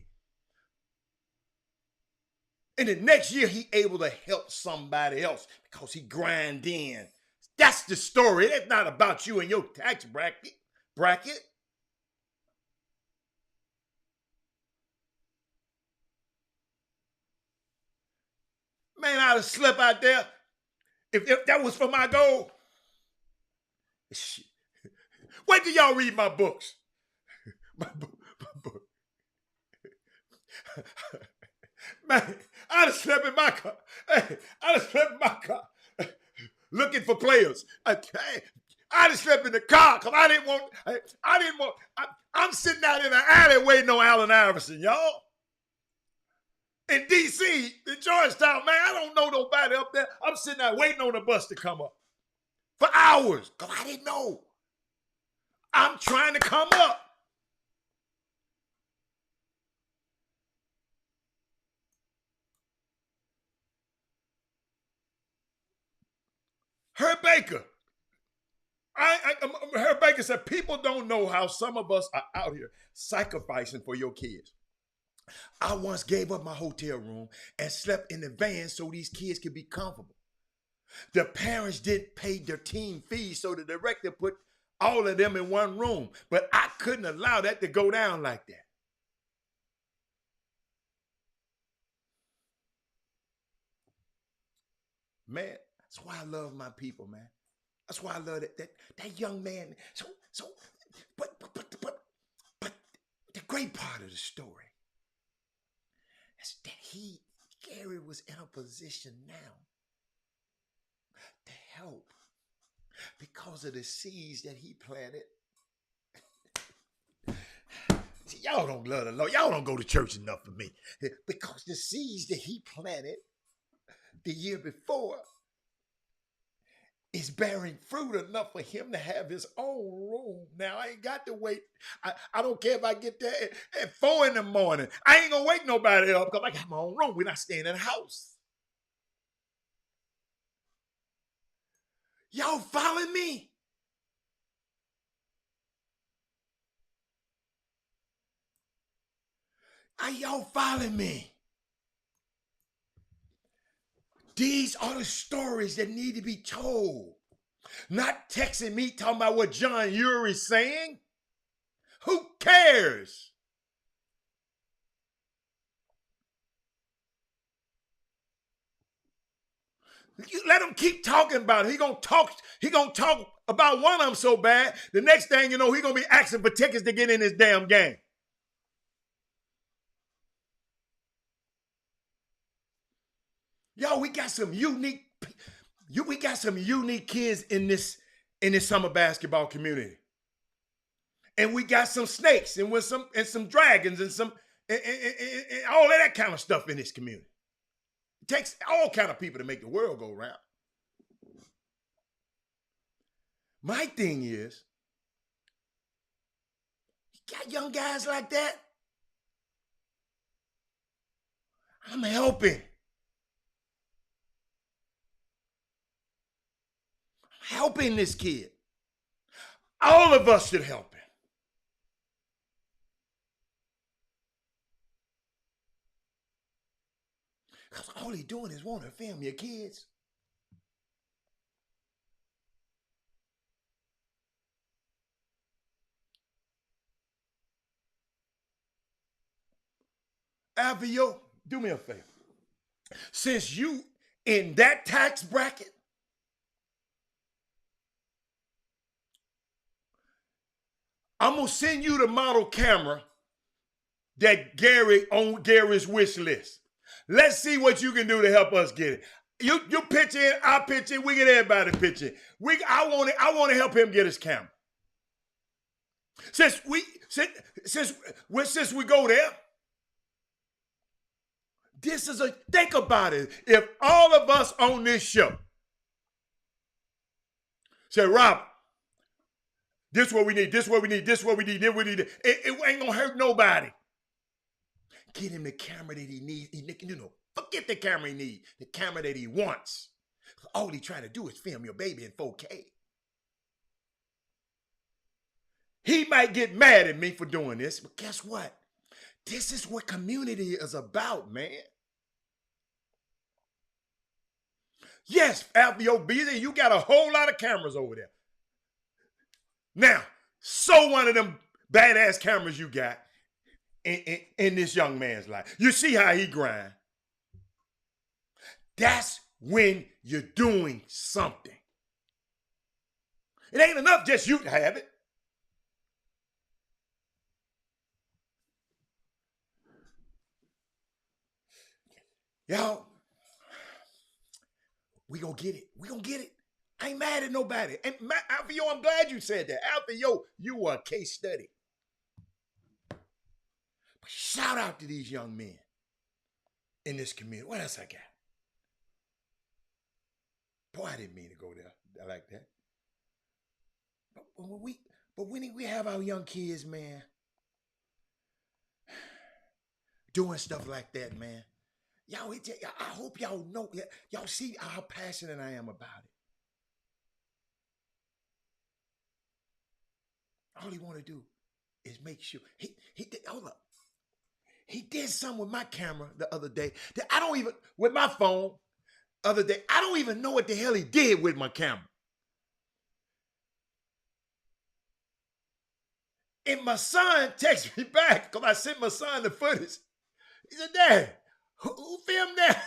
And the next year he able to help somebody else because he grind in. That's the story. It's not about you and your tax bracket. Man, I'd have slept out there if that was for my goal. Shit. Wait till y'all read my books. My book. Man, I'd have slept in my car. Looking for players. I'd have slept in the car because I didn't want. I'm sitting out in the alley waiting on Allen Iverson, y'all. In D.C., in Georgetown, man, I don't know nobody up there. I'm sitting there waiting on the bus to come up for hours because I didn't know. I'm trying to come up. Herb Baker. Herb Baker said, people don't know how some of us are out here sacrificing for your kids. I once gave up my hotel room and slept in the van so these kids could be comfortable. The parents didn't pay their team fees, so the director put all of them in one room. But I couldn't allow that to go down like that. Man, that's why I love my people, man. That's why I love that young man. But the great part of the story is that Gary was in a position now to help because of the seeds that he planted. See, y'all don't love the Lord. Y'all don't go to church enough for me. Because the seeds that he planted the year before is bearing fruit enough for him to have his own room. Now, I ain't got to wait. I don't care if I get there at 4 in the morning. I ain't going to wake nobody up because I got my own room. We're not staying in a house. Y'all follow me? Are y'all following me? These are the stories that need to be told. Not texting me talking about what John Urie's saying. Who cares? You let him keep talking about it. He gonna talk about one of them so bad. The next thing you know, he gonna be asking for tickets to get in this damn game. Yo, we got some unique kids in this summer basketball community. And we got some snakes and some dragons and some and all of that kind of stuff in this community. It takes all kind of people to make the world go round. My thing is, you got young guys like that, I'm helping. Helping this kid. All of us should help him. Because all he doing is want to film your kids. Alvio, do me a favor. Since you in that tax bracket, I'm going to send you the model camera that Gary on Gary's wish list. Let's see what you can do to help us get it. You pitch in, I pitch in, we get everybody pitch in. I want to help him get his camera. Since we go there, think about it. If all of us on this show say, Robert, this is what we need, this is what we need, this is what we need, this is what we need. It ain't gonna hurt nobody. Get him the camera that he needs. Forget the camera he needs. The camera that he wants. All he trying to do is film your baby in 4K. He might get mad at me for doing this, but guess what? This is what community is about, man. Yes, Alfio Beasley, you got a whole lot of cameras over there. Now, so one of them badass cameras you got in this young man's life. You see how he grind. That's when you're doing something. It ain't enough just you to have it. Y'all, we gonna get it. We gonna get it. I ain't mad at nobody. And Alfio, I'm glad you said that. Alfio, you were a case study. But shout out to these young men in this community. What else I got? Boy, I didn't mean to go there like that. But But when we have our young kids, man, doing stuff like that, man, y'all, I hope y'all know, y'all see how passionate I am about it. All he want to do is make sure he did, hold up. He did something with my camera the other day that I don't even, with my phone, other day, I don't even know what the hell he did with my camera. And my son texted me back because I sent my son the footage. He said, Dad, who filmed that?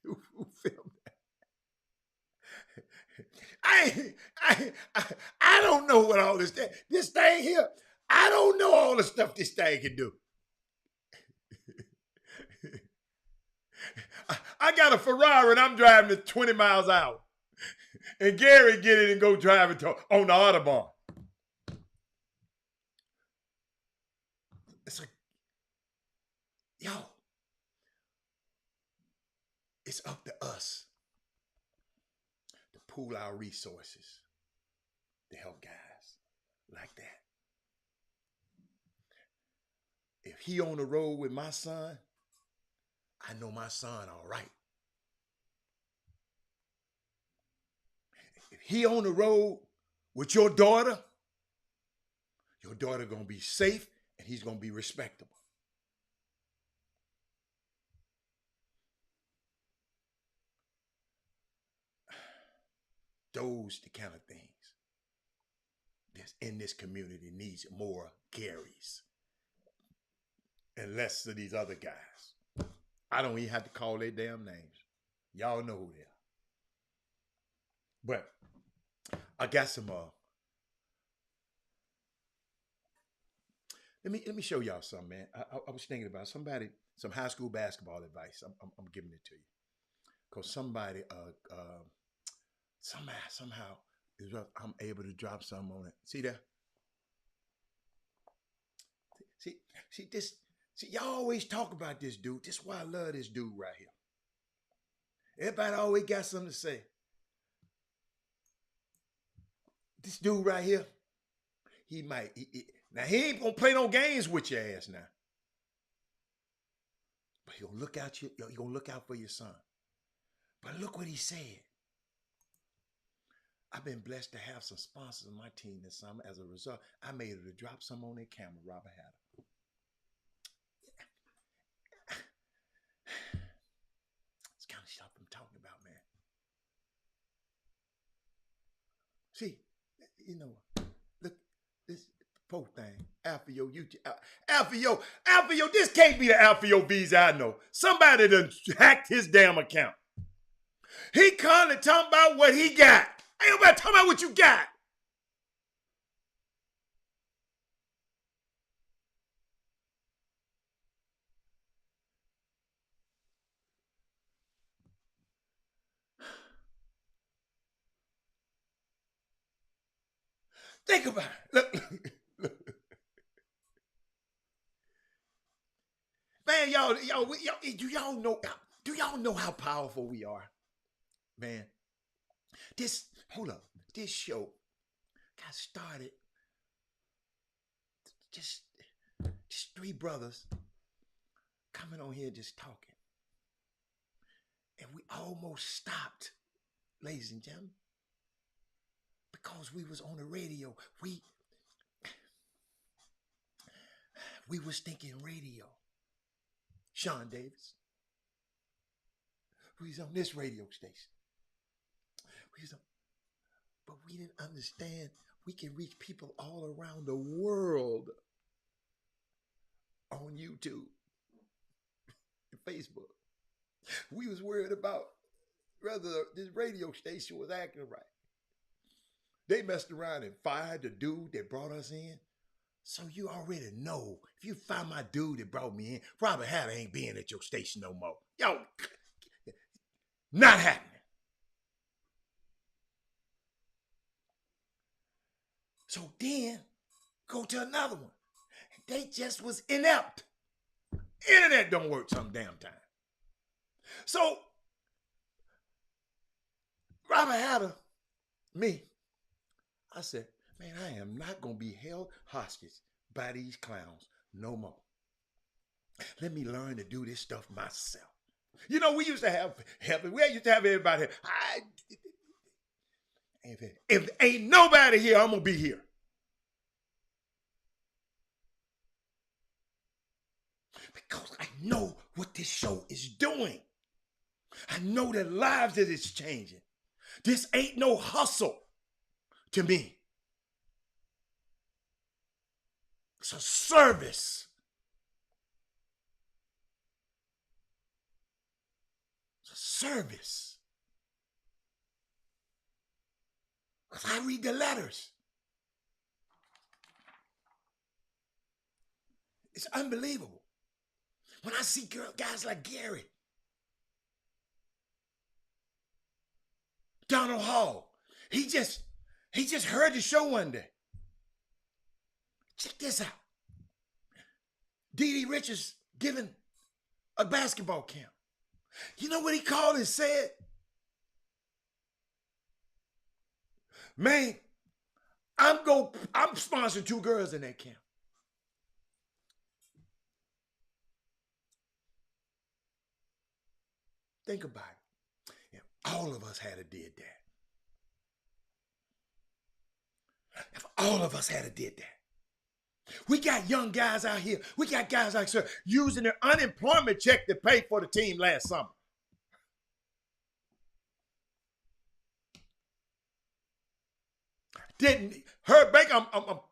who filmed that? I don't know what all this thing here. I don't know all the stuff this thing can do. I got a Ferrari and I'm driving at 20 miles an hour. And Gary get it and go drive it on the Autobahn. It's like, yo, it's up to us to pool our resources to help guys like that. If he on the road with my son, I know my son all right. If he on the road with your daughter gonna be safe and he's gonna be respectable. Those the kind of things that's in this community needs more Garys and less of these other guys. I don't even have to call their damn names. Y'all know who they are. But I got some let me show y'all something, man. I was thinking about some high school basketball advice. I'm giving it to you. Because somebody somehow I'm able to drop something on it. See that? See this. See, y'all always talk about this dude. This is why I love this dude right here. Everybody always got something to say. This dude right here, now he ain't gonna play no games with your ass now. But he gonna look out for your son. But look what he said. I've been blessed to have some sponsors on my team this summer. As a result, I made it to drop some on their camera, Robert Hatter. It's kind of stuff I'm talking about, man. See, you know, look, this post thing, Alfio, Alfio, this can't be the Alfio visa I know. Somebody done hacked his damn account. He constantly talking about what he got. Ain't nobody talking about what you got. Think about it. Look. Man, do y'all know how powerful we are? Man, this show got started just three brothers coming on here just talking. And we almost stopped, ladies and gentlemen, because we was on the radio. We was thinking radio. Sean Davis. We was on this radio station. But we didn't understand we can reach people all around the world on YouTube and Facebook. We was worried about whether this radio station was acting right. They messed around and fired the dude that brought us in. So you already know, if you find my dude that brought me in, Robert Hatter ain't being at your station no more. Yo, not happening. So then, go to another one. They just was inept. Internet don't work some damn time. So, Robert Hatter, me, I said, Man, I am not going to be held hostage by these clowns no more. Let me learn to do this stuff myself. You know, we used to have help. We used to have everybody here. If ain't nobody here, I'm going to be here. Because I know what this show is doing. I know the lives that it's changing. This ain't no hustle to me. It's a service. It's a service. Because I read the letters. It's unbelievable. When I see guys like Gary, Donald Hall, he just heard the show one day. Check this out. D.D. Richards giving a basketball camp. You know what he called and said? Man, I'm sponsoring 2 girls in that camp. Think about it. If all of us had did that. If all of us had did that. We got young guys out here. We got guys like sir using their unemployment check to pay for the team last summer. Didn't Herb Baker?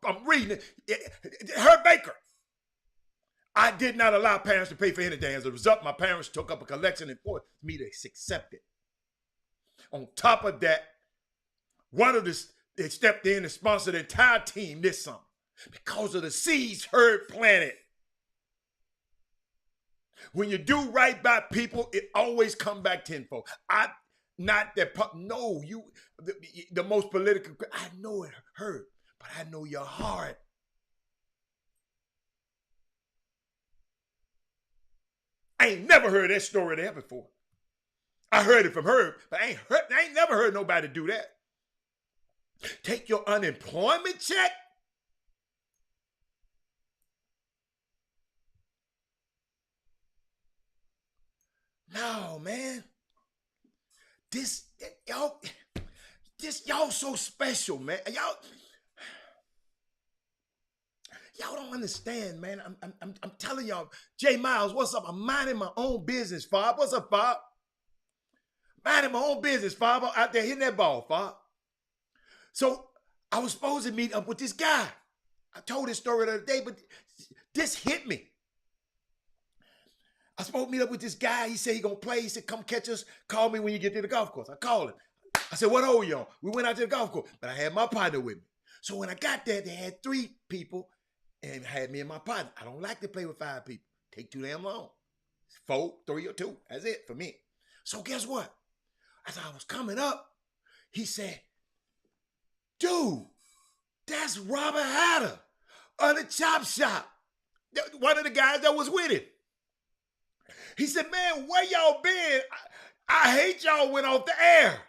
I'm reading it. Herb Baker. I did not allow parents to pay for anything. As a result, my parents took up a collection and forced me to accept it. On top of that, they stepped in and sponsored the entire team this summer because of the seeds Herb planted. When you do right by people, it always come back tenfold. Not that, no, you, the most political, I know it hurt, but I know your heart. I ain't never heard that story there before. I heard it from Herb, but I ain't never heard nobody do that. Take your unemployment check? No, man. Y'all so special, man. Y'all don't understand, man. I'm telling y'all, Jay Miles, what's up? I'm minding my own business, Fob. What's up, Fob? Minding my own business, Fob. I'm out there hitting that ball, Fob. So I was supposed to meet up with this guy. I told this story the other day, but this hit me. I was supposed to meet up with this guy. He said he gonna play. He said, come catch us. Call me when you get to the golf course. I called him. I said, what hole you on? We went out to the golf course, but I had my partner with me. So when I got there, they had 3 people and had me and my partner. I don't like to play with 5 people. Take too damn long. 4, 3, or 2. That's it for me. So guess what? As I was coming up, he said, dude, that's Robert Hatter of the Chop Shop. One of the guys that was with him. He said, man, where y'all been? I hate y'all went off the air.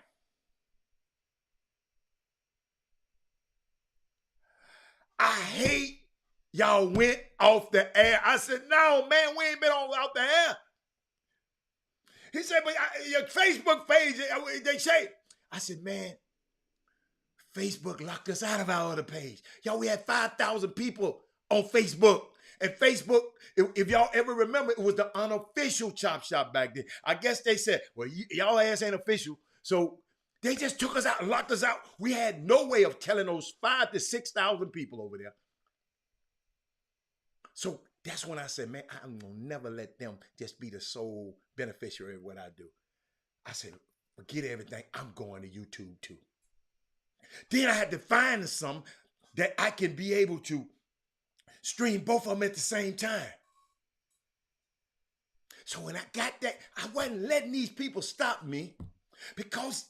I hate y'all went off the air. I said, no, man, we ain't been off the air. He said, but your Facebook page, they say. I said, man, Facebook locked us out of our other page. Y'all, we had 5,000 people on Facebook. And Facebook, if y'all ever remember, it was the unofficial Chop Shop back then. I guess they said, well, y'all ass ain't official. So they just took us out and locked us out. We had no way of telling those 5,000 to 6,000 people over there. So that's when I said, man, I'm going to never let them just be the sole beneficiary of what I do. I said, forget everything. I'm going to YouTube too. Then I had to find something that I can be able to stream both of them at the same time. So when I got that, I wasn't letting these people stop me because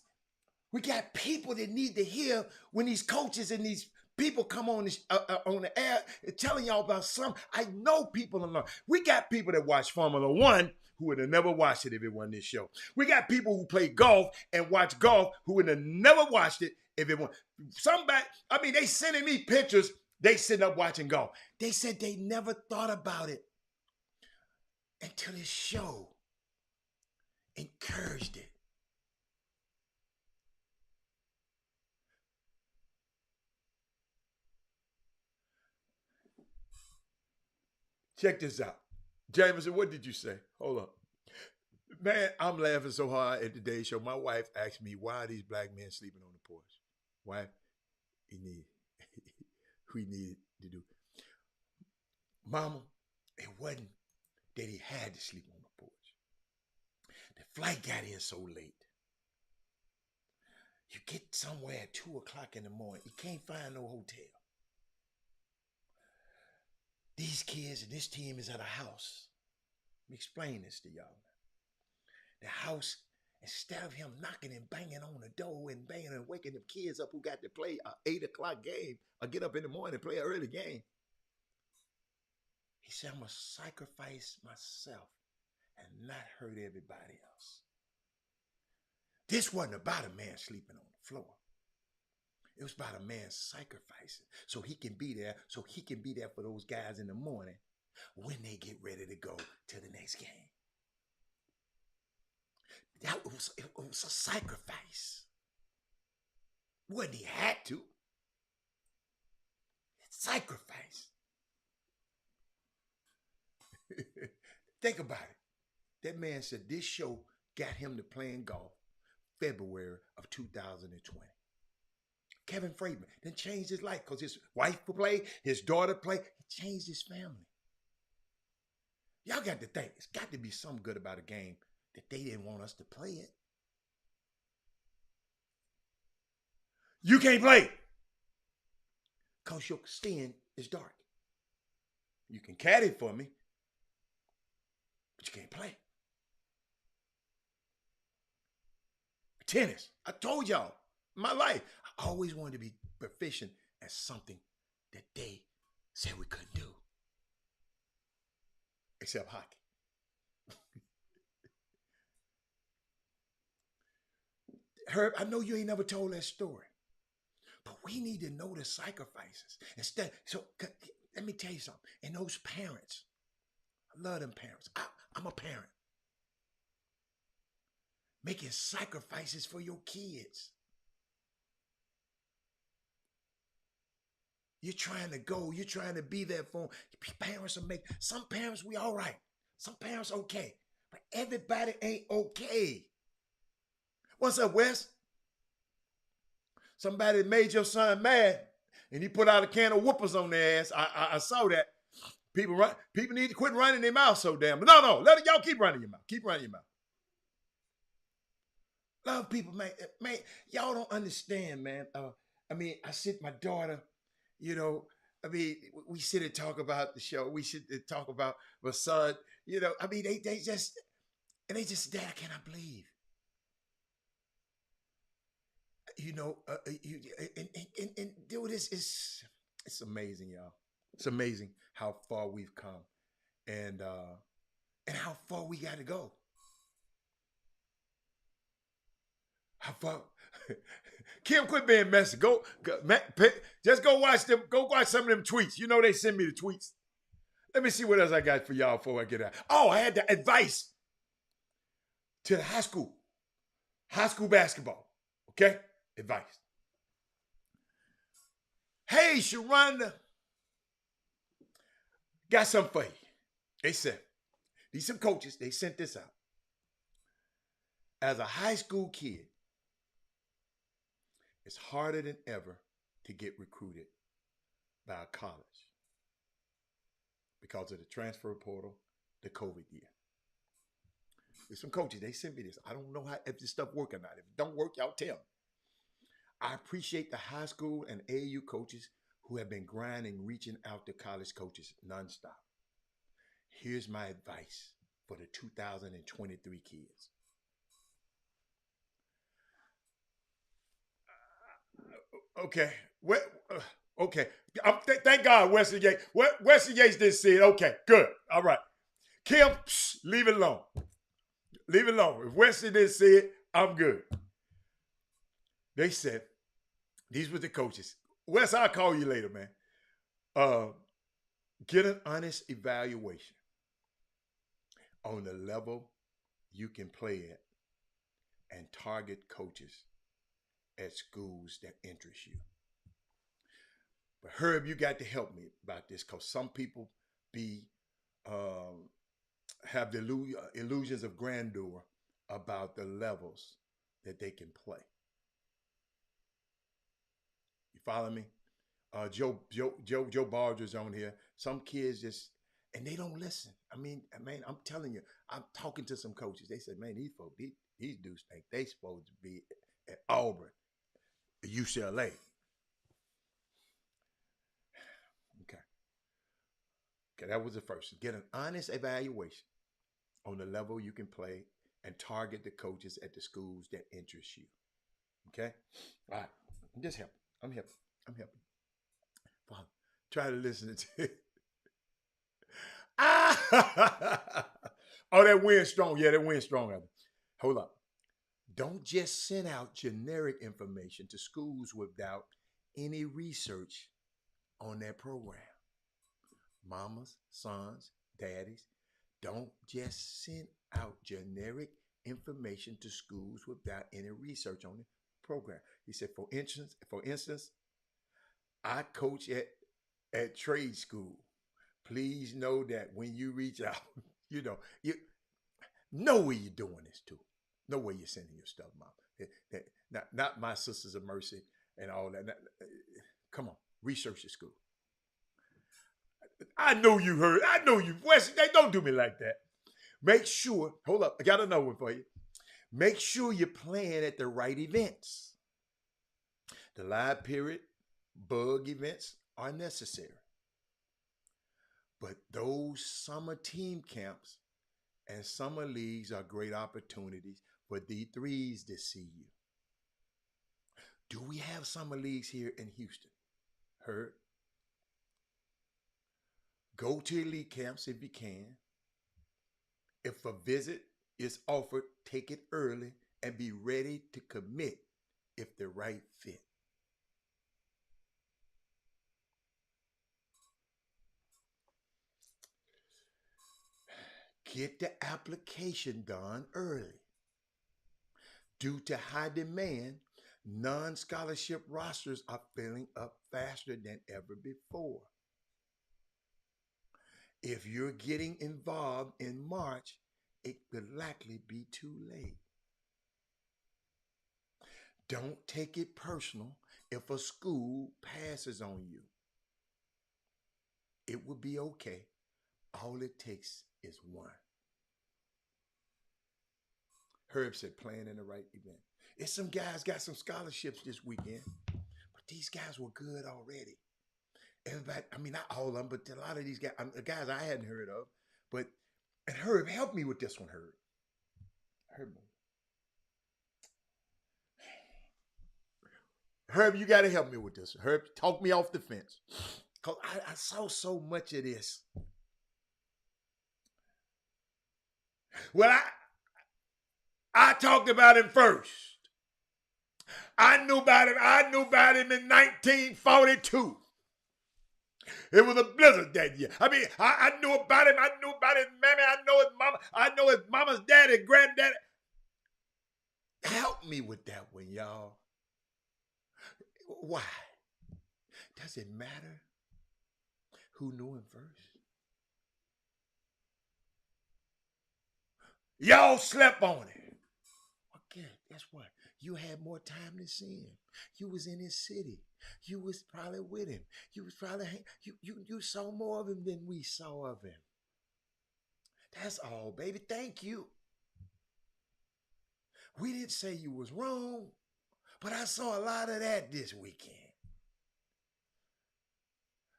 we got people that need to hear when these coaches and these people come on the air telling y'all about something. I know people alone. We got people that watch Formula One who would have never watched it if it wasn't this show. We got people who play golf and watch golf who would have never watched it if it want. Somebody, I mean, they sending me pictures. They sitting up watching golf. They said they never thought about it until this show encouraged it. Check this out. Jameson, what did you say? Hold up. Man, I'm laughing so hard at today's show. My wife asked me, why are these black men sleeping on the porch? Why? We needed to do. Mama, it wasn't that he had to sleep on the porch. The flight got in so late. You get somewhere at 2 o'clock in the morning. You can't find no hotel. These kids and this team is at a house. Let me explain this to y'all. The house, instead of him knocking and banging on the door and banging and waking the kids up who got to play an 8 o'clock game or get up in the morning and play an early game, he said, I'm going to sacrifice myself and not hurt everybody else. This wasn't about a man sleeping on the floor. It was about a man sacrificing so he can be there, for those guys in the morning when they get ready to go to the next game. It was a sacrifice. Wasn't he had to? Sacrifice. Think about it. That man said this show got him to playing golf February of 2020. Kevin Freeman then changed his life because his wife played, his daughter played. It changed his family. Y'all got to think, it's got to be something good about a game that they didn't want us to play it. You can't play because your skin is dark. You can caddy for me, but you can't play. Tennis, I told y'all, my life, I always wanted to be proficient at something that they said we couldn't do. Except hockey. Herb, I know you ain't never told that story, but we need to know the sacrifices. Instead, so let me tell you something. And those parents, I love them parents. I'm a parent. Making sacrifices for your kids. You're trying to go. You're trying to be there for them. Parents are making, some parents, we all right. Some parents okay. But everybody ain't okay. What's up, Wes? Somebody made your son mad and he put out a can of whoopers on their ass. I saw that. People need to quit running their mouth so damn. No, let it, y'all keep running your mouth. Keep running your mouth. Love people, man. Man, y'all don't understand, man. I sit my daughter, we sit and talk about the show. We sit and talk about my son, they just, Dad, I cannot believe. And dude, it's amazing, y'all. It's amazing how far we've come and how far we got to go. How far? Kim, quit being messy. Just go watch them. Go watch some of them tweets. They send me the tweets. Let me see what else I got for y'all before I get out. Oh, I had the advice to the high school basketball. Okay, advice. Hey, Sharonda, got something for you. They said, these some coaches, they sent this out. As a high school kid, it's harder than ever to get recruited by a college because of the transfer portal, the COVID year. There's some coaches, they sent me this. I don't know if this stuff work or not. If it don't work, y'all tell me. I appreciate the high school and AAU coaches who have been grinding, reaching out to college coaches nonstop. Here's my advice for the 2023 kids. Okay. Okay. Thank God Wesley Yates. Wesley Yates didn't see it. Okay, good. All right. Kim, leave it alone. Leave it alone. If Wesley didn't see it, I'm good. They said, These were the coaches. Wes, I'll call you later, man. Get an honest evaluation on the level you can play at and target coaches at schools that interest you. But Herb, you got to help me about this because some people have the illusions of grandeur about the levels that they can play. You follow me? Joe Barger's on here. Some kids just, and they don't listen. I mean, I'm telling you, I'm talking to some coaches. They said, man, these folks, these dudes think they supposed to be at Auburn, UCLA. Okay, that was the first. Get an honest evaluation on the level you can play and target the coaches at the schools that interest you. Okay? All right. I'm just helping. I'm helping. Father, try to listen to it. Oh, that wind strong. Yeah, that wind strong. Hold up. Don't just send out generic information to schools without any research on their program. Mamas, sons, daddies, don't just send out generic information to schools without any research on the program. He said, for instance, I coach at trade school. Please know that when you reach out, you know where you're doing this to. Know where you're sending your stuff, Mom. Not my Sisters of Mercy and all that. Come on, research the school. I know you heard. I know you. Wesley, don't do me like that. Make sure, hold up, I got another one for you. Make sure you're playing at the right events. The live period, bug events are necessary. But those summer team camps and summer leagues are great opportunities for D3s to see you. Do we have summer leagues here in Houston? Heard? Go to elite camps if you can. If a visit is offered, take it early and be ready to commit if the right fit. Get the application done early. Due to high demand, non-scholarship rosters are filling up faster than ever before. If you're getting involved in March, it could likely be too late. Don't take it personal if a school passes on you. It will be okay. All it takes is one. Herb said playing in the right event. It's some guys got some scholarships this weekend, but these guys were good already. Everybody, I mean, not all of them, but a lot of these guys, the guys I hadn't heard of. And Herb, help me with this one, Herb, you got to help me with this. Herb, talk me off the fence. Because I saw so much of this. Well, I talked about him first. I knew about him in 1942. It was a blizzard that year. I mean, I knew about him. I knew about his mammy. I know his mama. I know his mama's daddy, granddaddy. Help me with that one, y'all. Why? Does it matter who knew him first? Y'all slept on it. Okay, guess what? You had more time to see him. You was in his city. You was probably with him. You was probably you saw more of him than we saw of him. That's all, baby. Thank you. We didn't say you was wrong, but I saw a lot of that this weekend.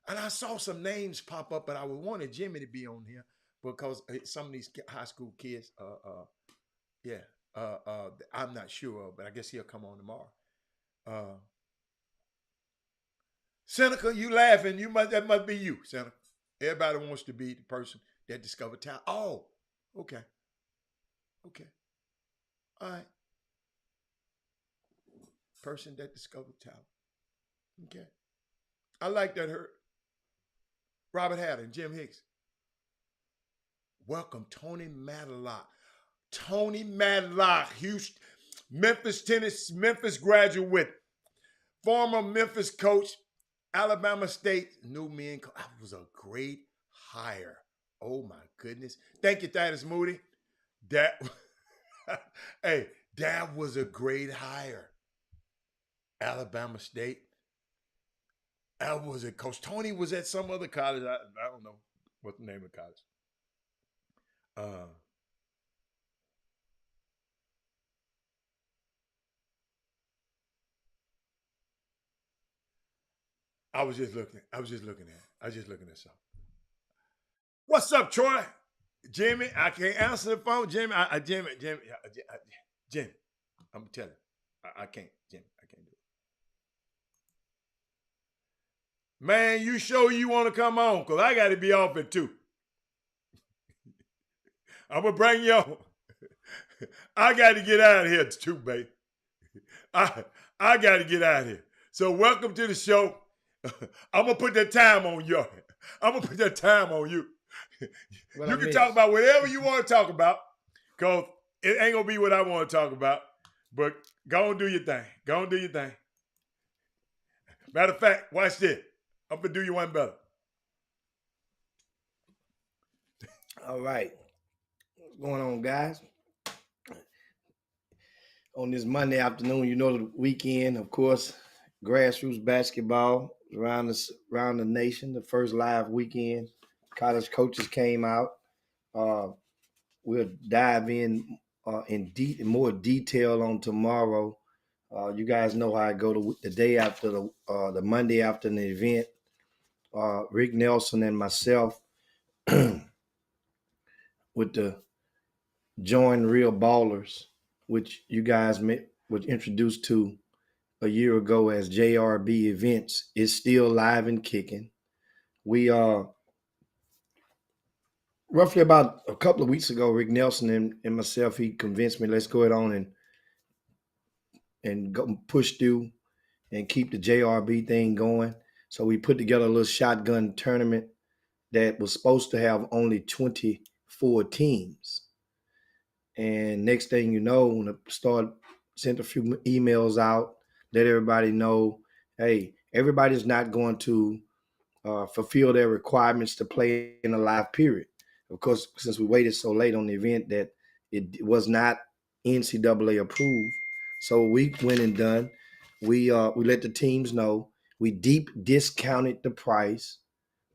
And I saw some names pop up, but I wanted Jimmy to be on here because some of these high school kids, I'm not sure, but I guess he'll come on tomorrow. Seneca, you laughing? That must be you, Seneca. Everybody wants to be the person that discovered talent. Oh, okay. All right. Person that discovered talent. Okay. I like that hurt. Robert Haddon, Jim Hicks. Welcome, Tony Matlock. Tony Matlock, Houston, Memphis, Tennessee, Memphis graduate, former Memphis coach, Alabama State, new men. That was a great hire. Oh my goodness. Thank you, Thaddeus Moody. That, hey, that was a great hire. Alabama State. That was it. Coach Tony was at some other college. I don't know what the name of the college. I was just looking at something. What's up, Troy? Jimmy, I can't answer the phone. Jimmy, Jimmy, I'm telling you, I can't, Jimmy, I can't do it. Man, you sure you want to come on? Because I got to be off at 2. I'm going to bring you on. I got to get out of here too, baby. I got to get out of here. So welcome to the show. I'm going to put that time on you. I'm going to put that time on you. You can talk about whatever you want to talk about, because it ain't going to be what I want to talk about. But go and do your thing. Go and do your thing. Matter of fact, watch this. I'm going to do you one better. All right. What's going on, guys? On this Monday afternoon, you know, the weekend, of course, grassroots basketball around the nation. The first live weekend, college coaches came out. We'll dive in more detail on tomorrow. You guys know how I go the day after the Monday after the event. Rick Nelson and myself with the Join Real Ballers, which you guys was introduced to a year ago as JRB Events, is still live and kicking. We roughly about a couple of weeks ago, Rick Nelson and myself, he convinced me, let's go ahead on and go push through and keep the JRB thing going. So we put together a little shotgun tournament that was supposed to have only 24 teams. And next thing you know, when I sent a few emails out, let everybody know, hey, everybody's not going to fulfill their requirements to play in a live period. Of course, since we waited so late on the event that it was not NCAA approved. So we went and done. We let the teams know. We deep discounted the price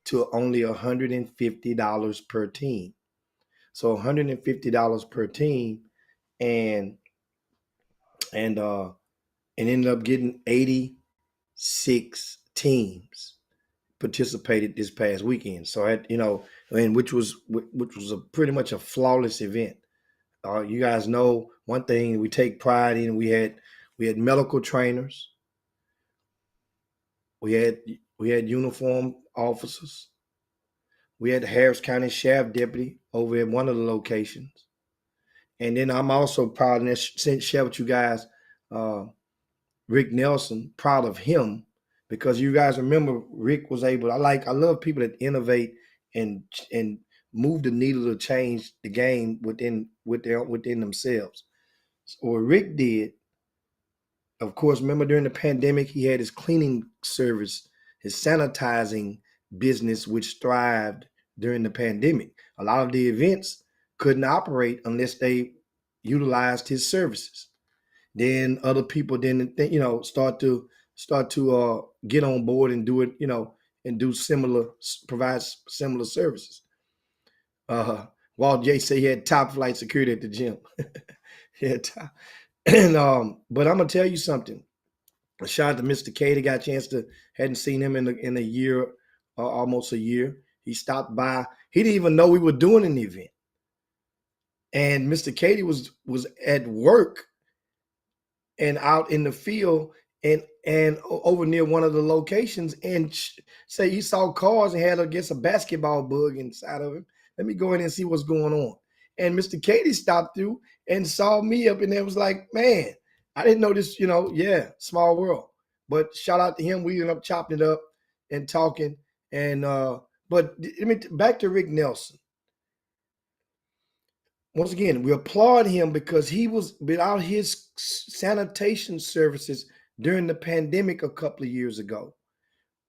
to only $150 per team. So $150 per team, and ended up getting 86 teams participated this past weekend. So which was pretty much a flawless event. You guys know one thing we take pride in. We had medical trainers. We had uniformed officers. We had the Harris County Sheriff Deputy over at one of the locations. And then I'm also proud of share with you guys, Rick Nelson, proud of him, because you guys remember Rick was able, I love people that innovate and move the needle to change the game within themselves. So what Rick did, of course, remember during the pandemic, he had his cleaning service, his sanitizing business, which thrived during the pandemic. A lot of the events couldn't operate unless they utilized his services. Then other people start to get on board and do it, and provide similar services. Walt J said he had top flight security at the gym. But I'm gonna tell you something. A shout out to Mr. Katie. Got a chance hadn't seen him in a year, almost a year. He stopped by. He didn't even know we were doing an event. And Mr. Katie was at work and out in the field and over near one of the locations, and say he saw cars and had, I guess, a basketball bug inside of him. Let me go in and see what's going on. And Mr. Katie stopped through and saw me up in there, was like, man, I didn't know this, small world. But shout out to him. We ended up chopping it up and talking. And but back to Rick Nelson. Once again, we applaud him because he was without his sanitation services during the pandemic a couple of years ago.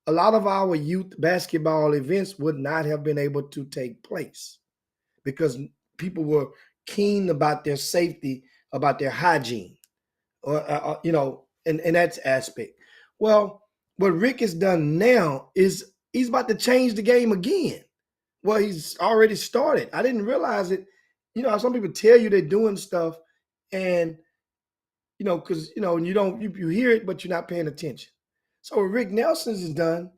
A lot of our youth basketball events would not have been able to take place because people were keen about their safety, about their hygiene, or in that aspect. Well, what Rick has done now is he's about to change the game again. Well, he's already started. I didn't realize it. Some people tell you they're doing stuff, and because you hear it, but you're not paying attention. So what Rick Nelson has done,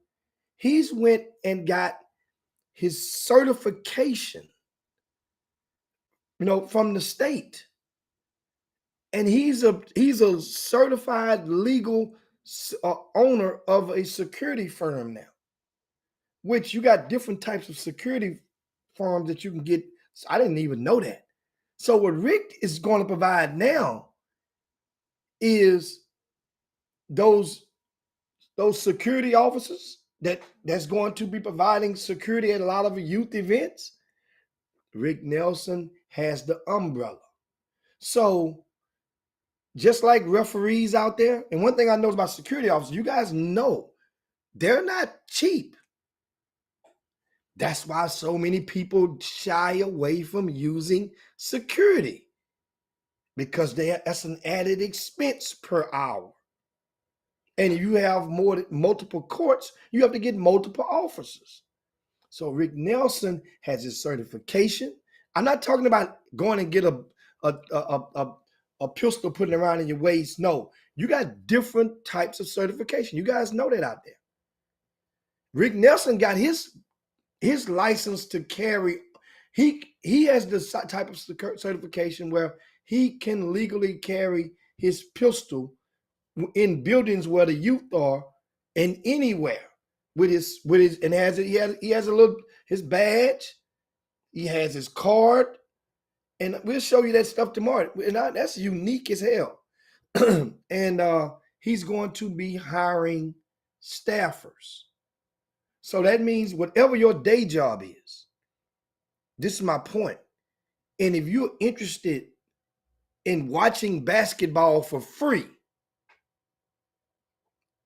he's went and got his certification, from the state, and he's a certified legal owner of a security firm now. Which you got different types of security firms that you can get. So I didn't even know that. So what Rick is going to provide now is those security officers that's going to be providing security at a lot of youth events. Rick Nelson has the umbrella. So just like referees out there, and one thing I know about security officers, you guys know they're not cheap. That's why so many people shy away from using security, because that's an added expense per hour. And if you have multiple courts, you have to get multiple officers. So Rick Nelson has his certification. I'm not talking about going and get a pistol putting around in your waist. No, you got different types of certification. You guys know that out there. Rick Nelson got his license to carry. He has the type of certification where he can legally carry his pistol in buildings where the youth are and anywhere with his and he has his badge, he has his card, and we'll show you that stuff tomorrow. And that's unique as hell. And he's going to be hiring staffers. So that means whatever your day job is, this is my point. And if you're interested in watching basketball for free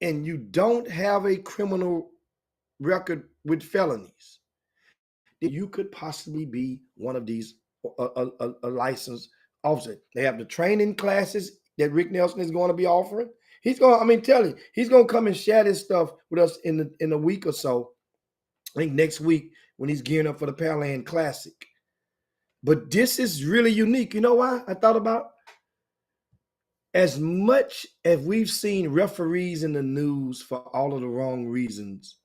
and you don't have a criminal record with felonies, then you could possibly be one of these a licensed officer. They have the training classes that Rick Nelson is going to be offering. He's going to come and share this stuff with us in a week or so. I think next week when he's gearing up for the Pearland Classic. But this is really unique. You know why? I thought about as much as we've seen referees in the news for all of the wrong reasons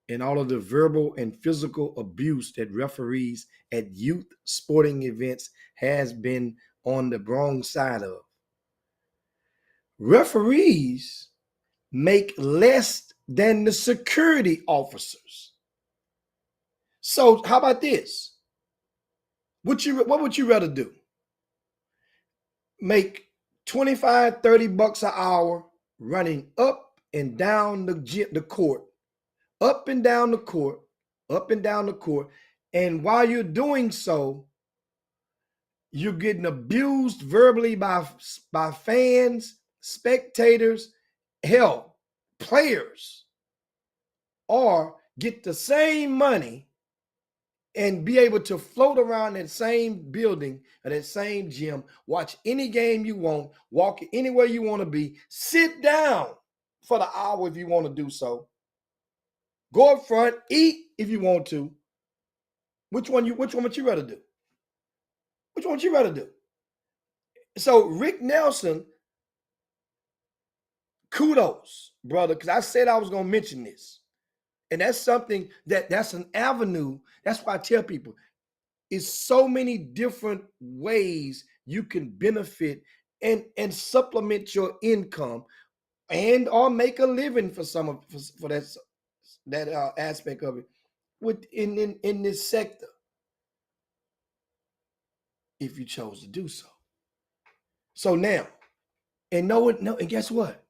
and all of the verbal and physical abuse that referees at youth sporting events has been on the wrong side of. Referees make less than the security officers. So how about this? What would you rather do? Make $25, $30 an hour running up and down the court, up and down the court, up and down the court. And while you're doing so, you're getting abused verbally by fans, spectators, hell, players, or get the same money and be able to float around that same building or that same gym, watch any game you want, walk anywhere you want to be, sit down for the hour if you want to do so, go up front, eat if you want to. Which one would you rather do? Which one would you rather do? So Rick Nelson, kudos, brother, because I said I was going to mention this. And that's something that's an avenue. That's why I tell people it's so many different ways you can benefit and supplement your income and or make a living for that aspect of it in this sector if you chose to do so. So now, and guess what?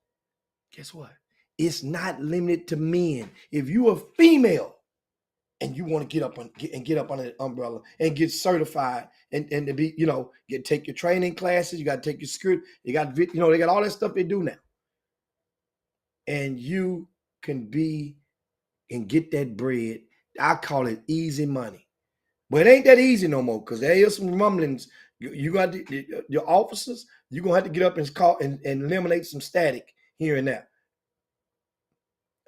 Guess what? it's not limited to men. If you're a female and you want to get up under the umbrella and get certified and to be, take your training classes, you got to take your script, you got, they got all that stuff they do now. And you can be and get that bread. I call it easy money. But it ain't that easy no more, because there is some rumblings. You got your officers, you're going to have to get up and call and eliminate some static here and there.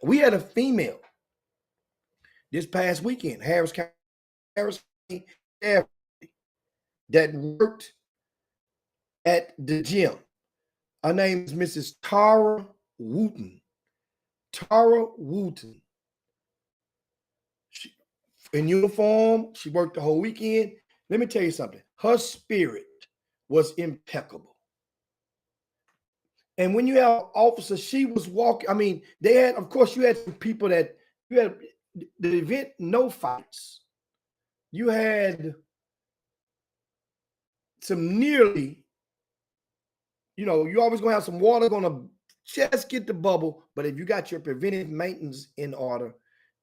We had a female this past weekend, Harris County, that worked at the gym. Her name is Mrs. Tara Wooten. Tara Wooten. She, in uniform, she worked the whole weekend. Let me tell you something. Her spirit was impeccable. And when you have officers, she was walking. I mean, they had, of course, you had some people that, you had the event, no fights. You had some nearly, you always going to have some water going to just get the bubble. But if you got your preventive maintenance in order,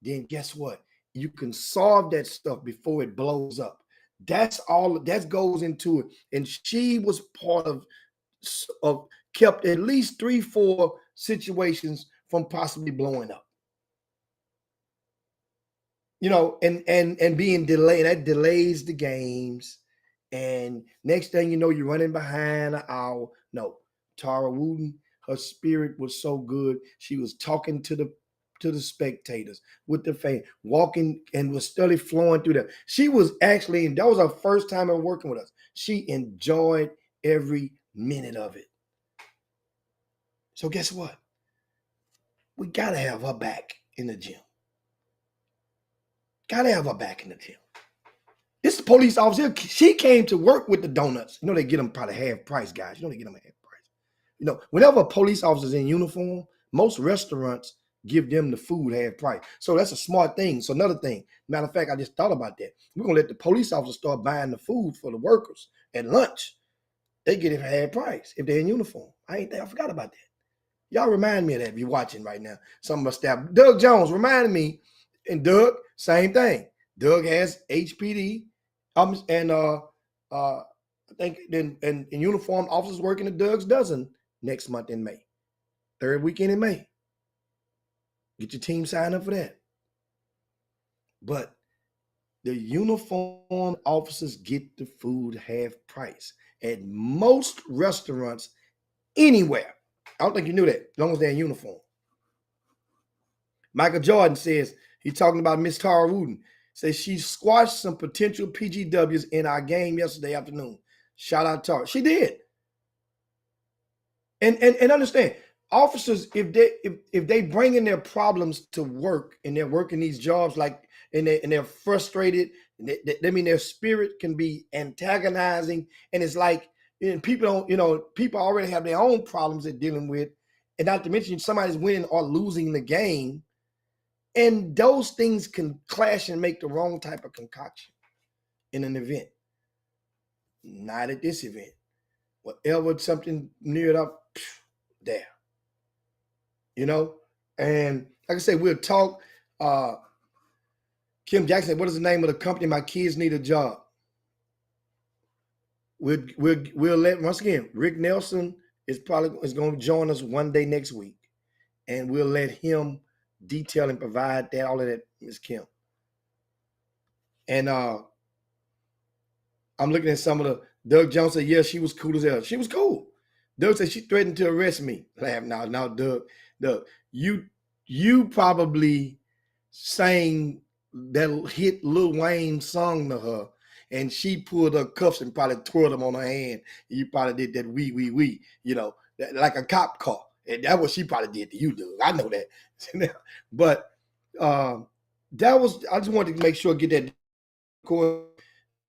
then guess what? You can solve that stuff before it blows up. That's all that goes into it. And she was part of kept at least 3-4 situations from possibly blowing up. And being delayed, that delays the games. And next thing you know, you're running behind an hour. No, Tara Wooten, her spirit was so good. She was talking to the spectators with the fans, walking and was steadily flowing through that. She was actually, and that was her first time ever working with us. She enjoyed every minute of it. So guess what? We got to have her back in the gym. Got to have her back in the gym. This police officer, she came to work with the donuts. They get them probably half price, guys. They get them at half price. Whenever a police officer's in uniform, most restaurants give them the food half price. So that's a smart thing. So another thing, matter of fact, I just thought about that. We're going to let the police officers start buying the food for the workers at lunch. They get it for half price if they're in uniform. I forgot about that. Y'all remind me of that if you're watching right now. Some of my staff. Doug Jones reminded me, and Doug, same thing. Doug has HPD, and I think then in uniform officers working at Doug's dozen next month in May, third weekend in May. Get your team signed up for that. But the uniform officers get the food half price at most restaurants anywhere. I don't think you knew that, as long as they're in uniform. Michael Jordan says, he's talking about Miss Tara Wooten, says she squashed some potential PGWs in our game yesterday afternoon. Shout out to Tara. She did. And understand, officers, if they bring in their problems to work and they're working these jobs and they're frustrated, their spirit can be antagonizing, and it's like, and people don't, people already have their own problems they're dealing with, and not to mention somebody's winning or losing the game, and those things can clash and make the wrong type of concoction in an event. Not at this event. Whatever something near it up, there. And like I said, we'll talk. Kim Jackson, what is the name of the company? My kids need a job. We'll let, once again, Rick Nelson is going to join us one day next week, and we'll let him detail and provide all of that, Ms. Kim. And I'm looking at some of the, Doug Jones said, yeah, she was cool as hell. She was cool. Doug said she threatened to arrest me. Laugh now, Doug, you probably sang that hit Lil Wayne song to her, and she pulled her cuffs and probably twirled them on her hand. You probably did that wee, like a cop car. And that's what she probably did to you, Doug. I know that. But that was, I just wanted to make sure, get that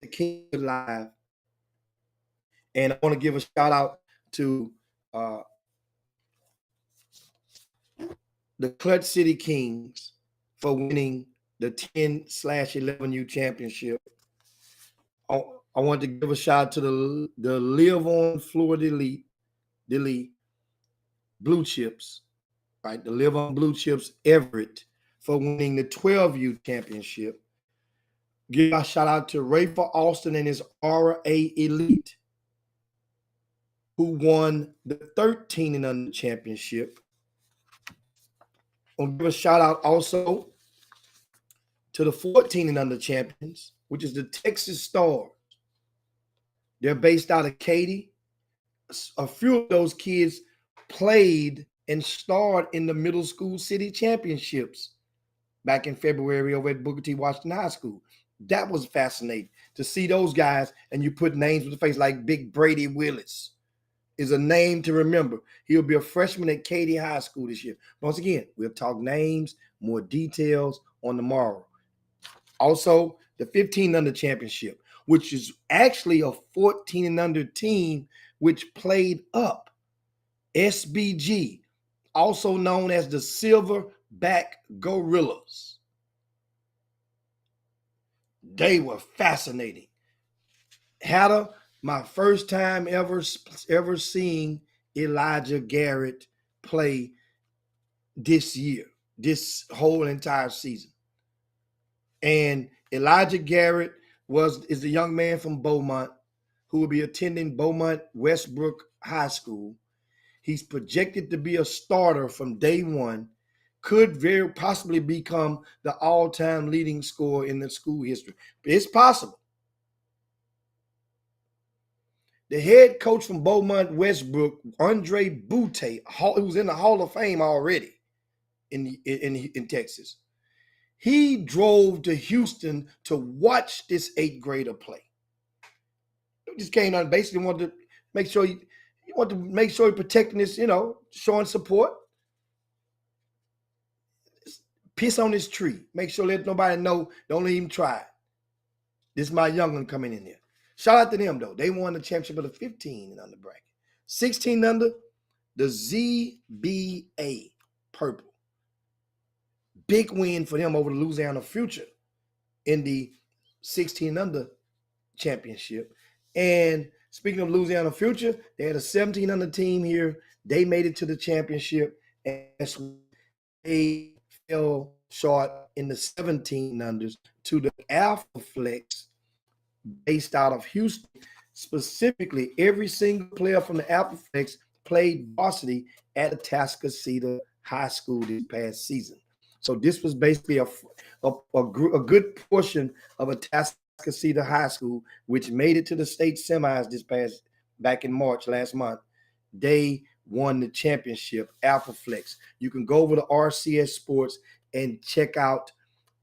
the King live. And I want to give a shout out to the Clutch City Kings for winning the 10/11U championship. I want to give a shout out to the Live On Florida Elite Blue Chips right? The Live on Blue Chips Everett for winning the 12U championship. Give a shout out to Rafer Austin and his RA Elite, who won the 13 and under championship. I'll give a shout out also to the 14 and under champions, which is the Texas Stars. They're based out of Katy. A few of those kids played and starred in the middle school city championships back in February over at Booker T. Washington High School. That was fascinating to see those guys, and you put names with the face like Big Brady Willis is a name to remember. He'll be a freshman at Katy High School this year. Once again, we'll talk names, more details on tomorrow. Also, the 15 under championship, which is actually a 14 and under team which played up. SBG, also known as the Silverback Gorillas. They were fascinating. Hatter, my first time ever seeing Elijah Garrett play this year, this whole entire season. And Elijah Garrett is a young man from Beaumont who will be attending Beaumont Westbrook High School. He's projected to be a starter from day one, could very possibly become the all-time leading scorer in the school history. It's possible. The head coach from Beaumont Westbrook, Andre Butte, who's in the Hall of Fame already in Texas, he drove to Houston to watch this 8th grader play. He just came on, basically wanted to make sure he protecting this, showing support. Piss on this tree. Make sure let nobody know. Don't let him try it. This is my young one coming in here. Shout out to them, though. They won the championship of the 15 and under bracket. 16 under, the ZBA Purple. Big win for them over the Louisiana Future in the 16 under championship. And speaking of Louisiana Future, they had a 17 under team here. They made it to the championship, and they fell short in the 17 unders to the Alpha Flex based out of Houston. Specifically, every single player from the Alpha Flex played varsity at Atascocita High School this past season. So this was basically a good portion of Atascocita High School, which made it to the state semis back in March last month. They won the championship, Alpha Flex. You can go over to RCS Sports and check out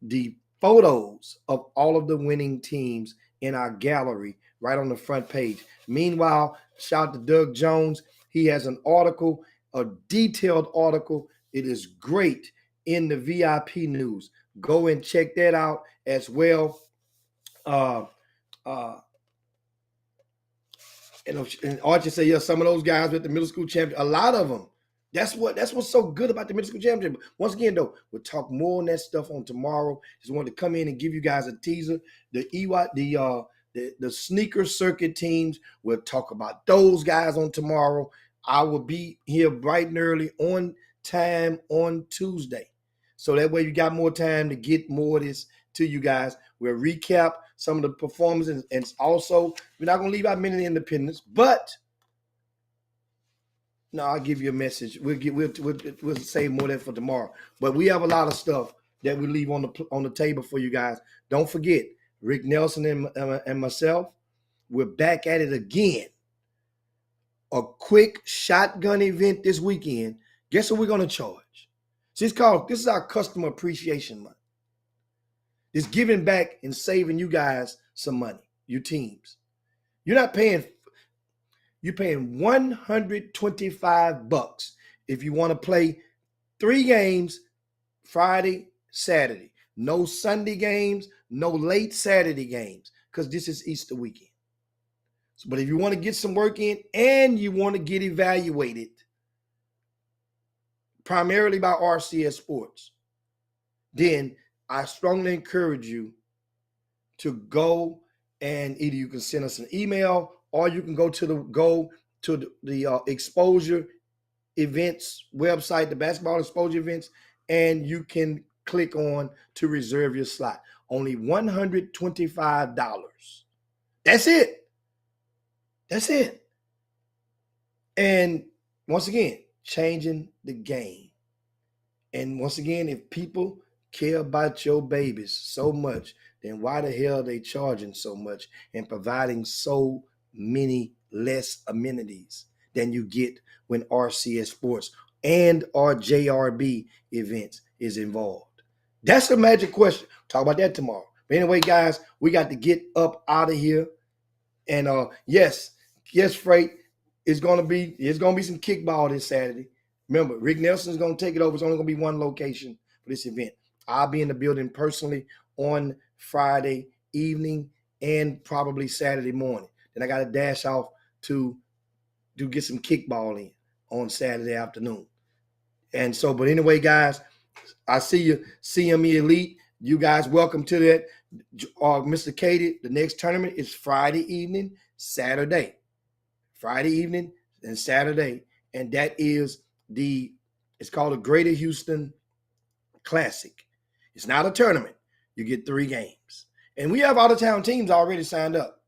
the photos of all of the winning teams in our gallery right on the front page. Meanwhile, shout out to Doug Jones. He has an article, a detailed article. It is great in the VIP news. Go and check that out as well. And Archie said, yeah, some of those guys with the middle school championship, a lot of them. That's what's so good about the middle school championship. Once again, though, we'll talk more on that stuff on tomorrow. Just wanted to come in and give you guys a teaser. The sneaker circuit teams, we'll talk about those guys on tomorrow. I will be here bright and early on time on Tuesday. So that way you got more time to get more of this to you guys. We'll recap some of the performances, and also we're not going to leave out many independents, but no, I'll give you a message. We'll save more of that for tomorrow. But we have a lot of stuff that we leave on the table for you guys. Don't forget, Rick Nelson and myself, we're back at it again. A quick shotgun event this weekend. Guess what we're going to charge? This is our customer appreciation month. It's giving back and saving you guys some money, your teams. You're paying $125 if you want to play 3 games Friday, Saturday. No Sunday games, no late Saturday games, because this is Easter weekend. But if you want to get some work in and you want to get evaluated, primarily by RCS Sports, then I strongly encourage you to go and either you can send us an email or you can go to the exposure events website, the basketball exposure events, and you can click on to reserve your slot. Only $125. That's it. That's it. And once again, changing the game. And once again, if people care about your babies so much, then why the hell are they charging so much and providing so many less amenities than you get when RCS Sports and our JRB events is involved? That's a magic question. Talk about that tomorrow. But anyway, guys, we got to get up out of here. And yes, Freight, it's gonna be some kickball this Saturday. Remember, Rick Nelson's gonna take it over. It's only gonna be one location for this event. I'll be in the building personally on Friday evening and probably Saturday morning. Then I got to dash off to get some kickball in on Saturday afternoon. And so, but anyway, guys, I see you, CME Elite. You guys, welcome to that. Mr. Katie, the next tournament is Friday evening, Saturday. Friday evening and Saturday. And that is it's called the Greater Houston Classic. It's not a tournament. You get 3 games. And we have out-of-town teams already signed up.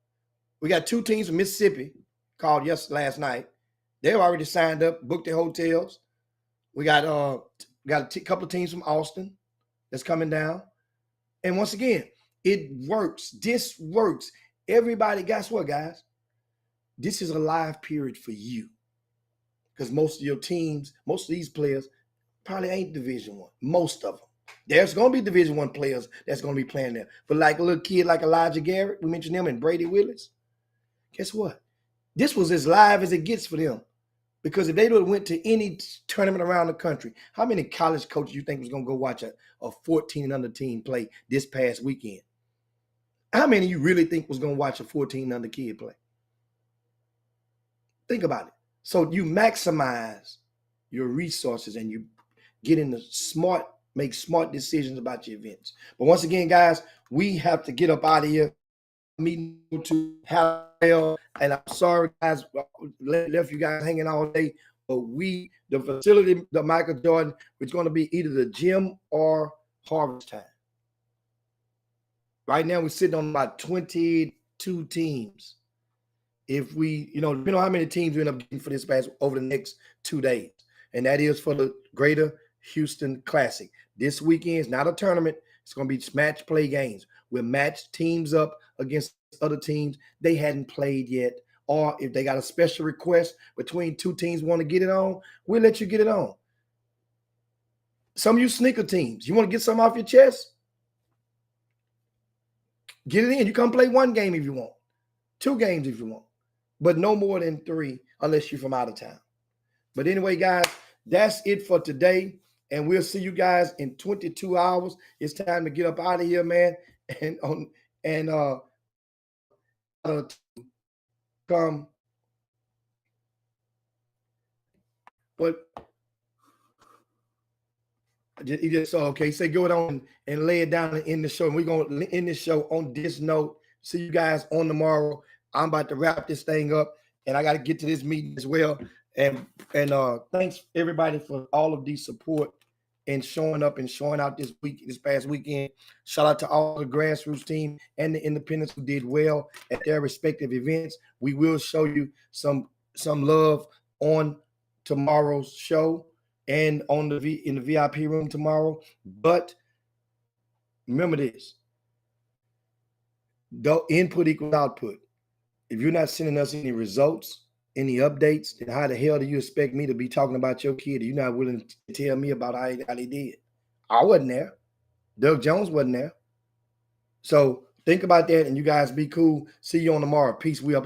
We got 2 teams from Mississippi called last night. They've already signed up, booked their hotels. We got a couple of teams from Austin that's coming down. And once again, it works. This works. Everybody, guess what, guys? This is a live period for you. Because most of your teams, most of these players probably ain't Division I. Most of them. There's going to be Division I players that's going to be playing there. But like a little kid like Elijah Garrett, we mentioned him, and Brady Willis, guess what? This was as live as it gets for them. Because if they would have went to any tournament around the country, how many college coaches you think was going to go watch a 14 and under team play this past weekend? How many you really think was going to watch a 14 and under kid play? Think about it. So you maximize your resources and you get in the make smart decisions about your events. But once again, guys, we have to get up out of here. Meeting to Hell, and I'm sorry, guys, left you guys hanging all day. But the facility, the Michael Jordan, it's going to be either the gym or harvest time. Right now, we're sitting on about 22 teams. If we, depending on how many teams we end up getting for this pass over the next 2 days, and that is for the Greater Houston Classic. This weekend is not a tournament. It's going to be match play games. We'll match teams up against other teams they hadn't played yet. Or if they got a special request between 2 teams want to get it on, we'll let you get it on. Some of you sneaker teams, you want to get something off your chest? Get it in. You come play 1 game if you want. 2 games if you want. But no more than 3 unless you're from out of town. But anyway, guys, that's it for today. And we'll see you guys in 22 hours. It's time to get up out of here, man. And come. But he just saw, okay, say go on and lay it down and end the show. And we're going to end this show on this note. See you guys on tomorrow. I'm about to wrap this thing up, and I got to get to this meeting as well. And thanks everybody for all of the support and showing up and showing out this past weekend. Shout out to all the grassroots team and the independents who did well at their respective events. We will show you some love on tomorrow's show and in the VIP room tomorrow. But remember this: input equals output. If you're not sending us any results, any updates, then how the hell do you expect me to be talking about your kid? You're not willing to tell me about how they did. I wasn't there. Doug Jones wasn't there. So think about that, and you guys be cool. See you on tomorrow. Peace. We up.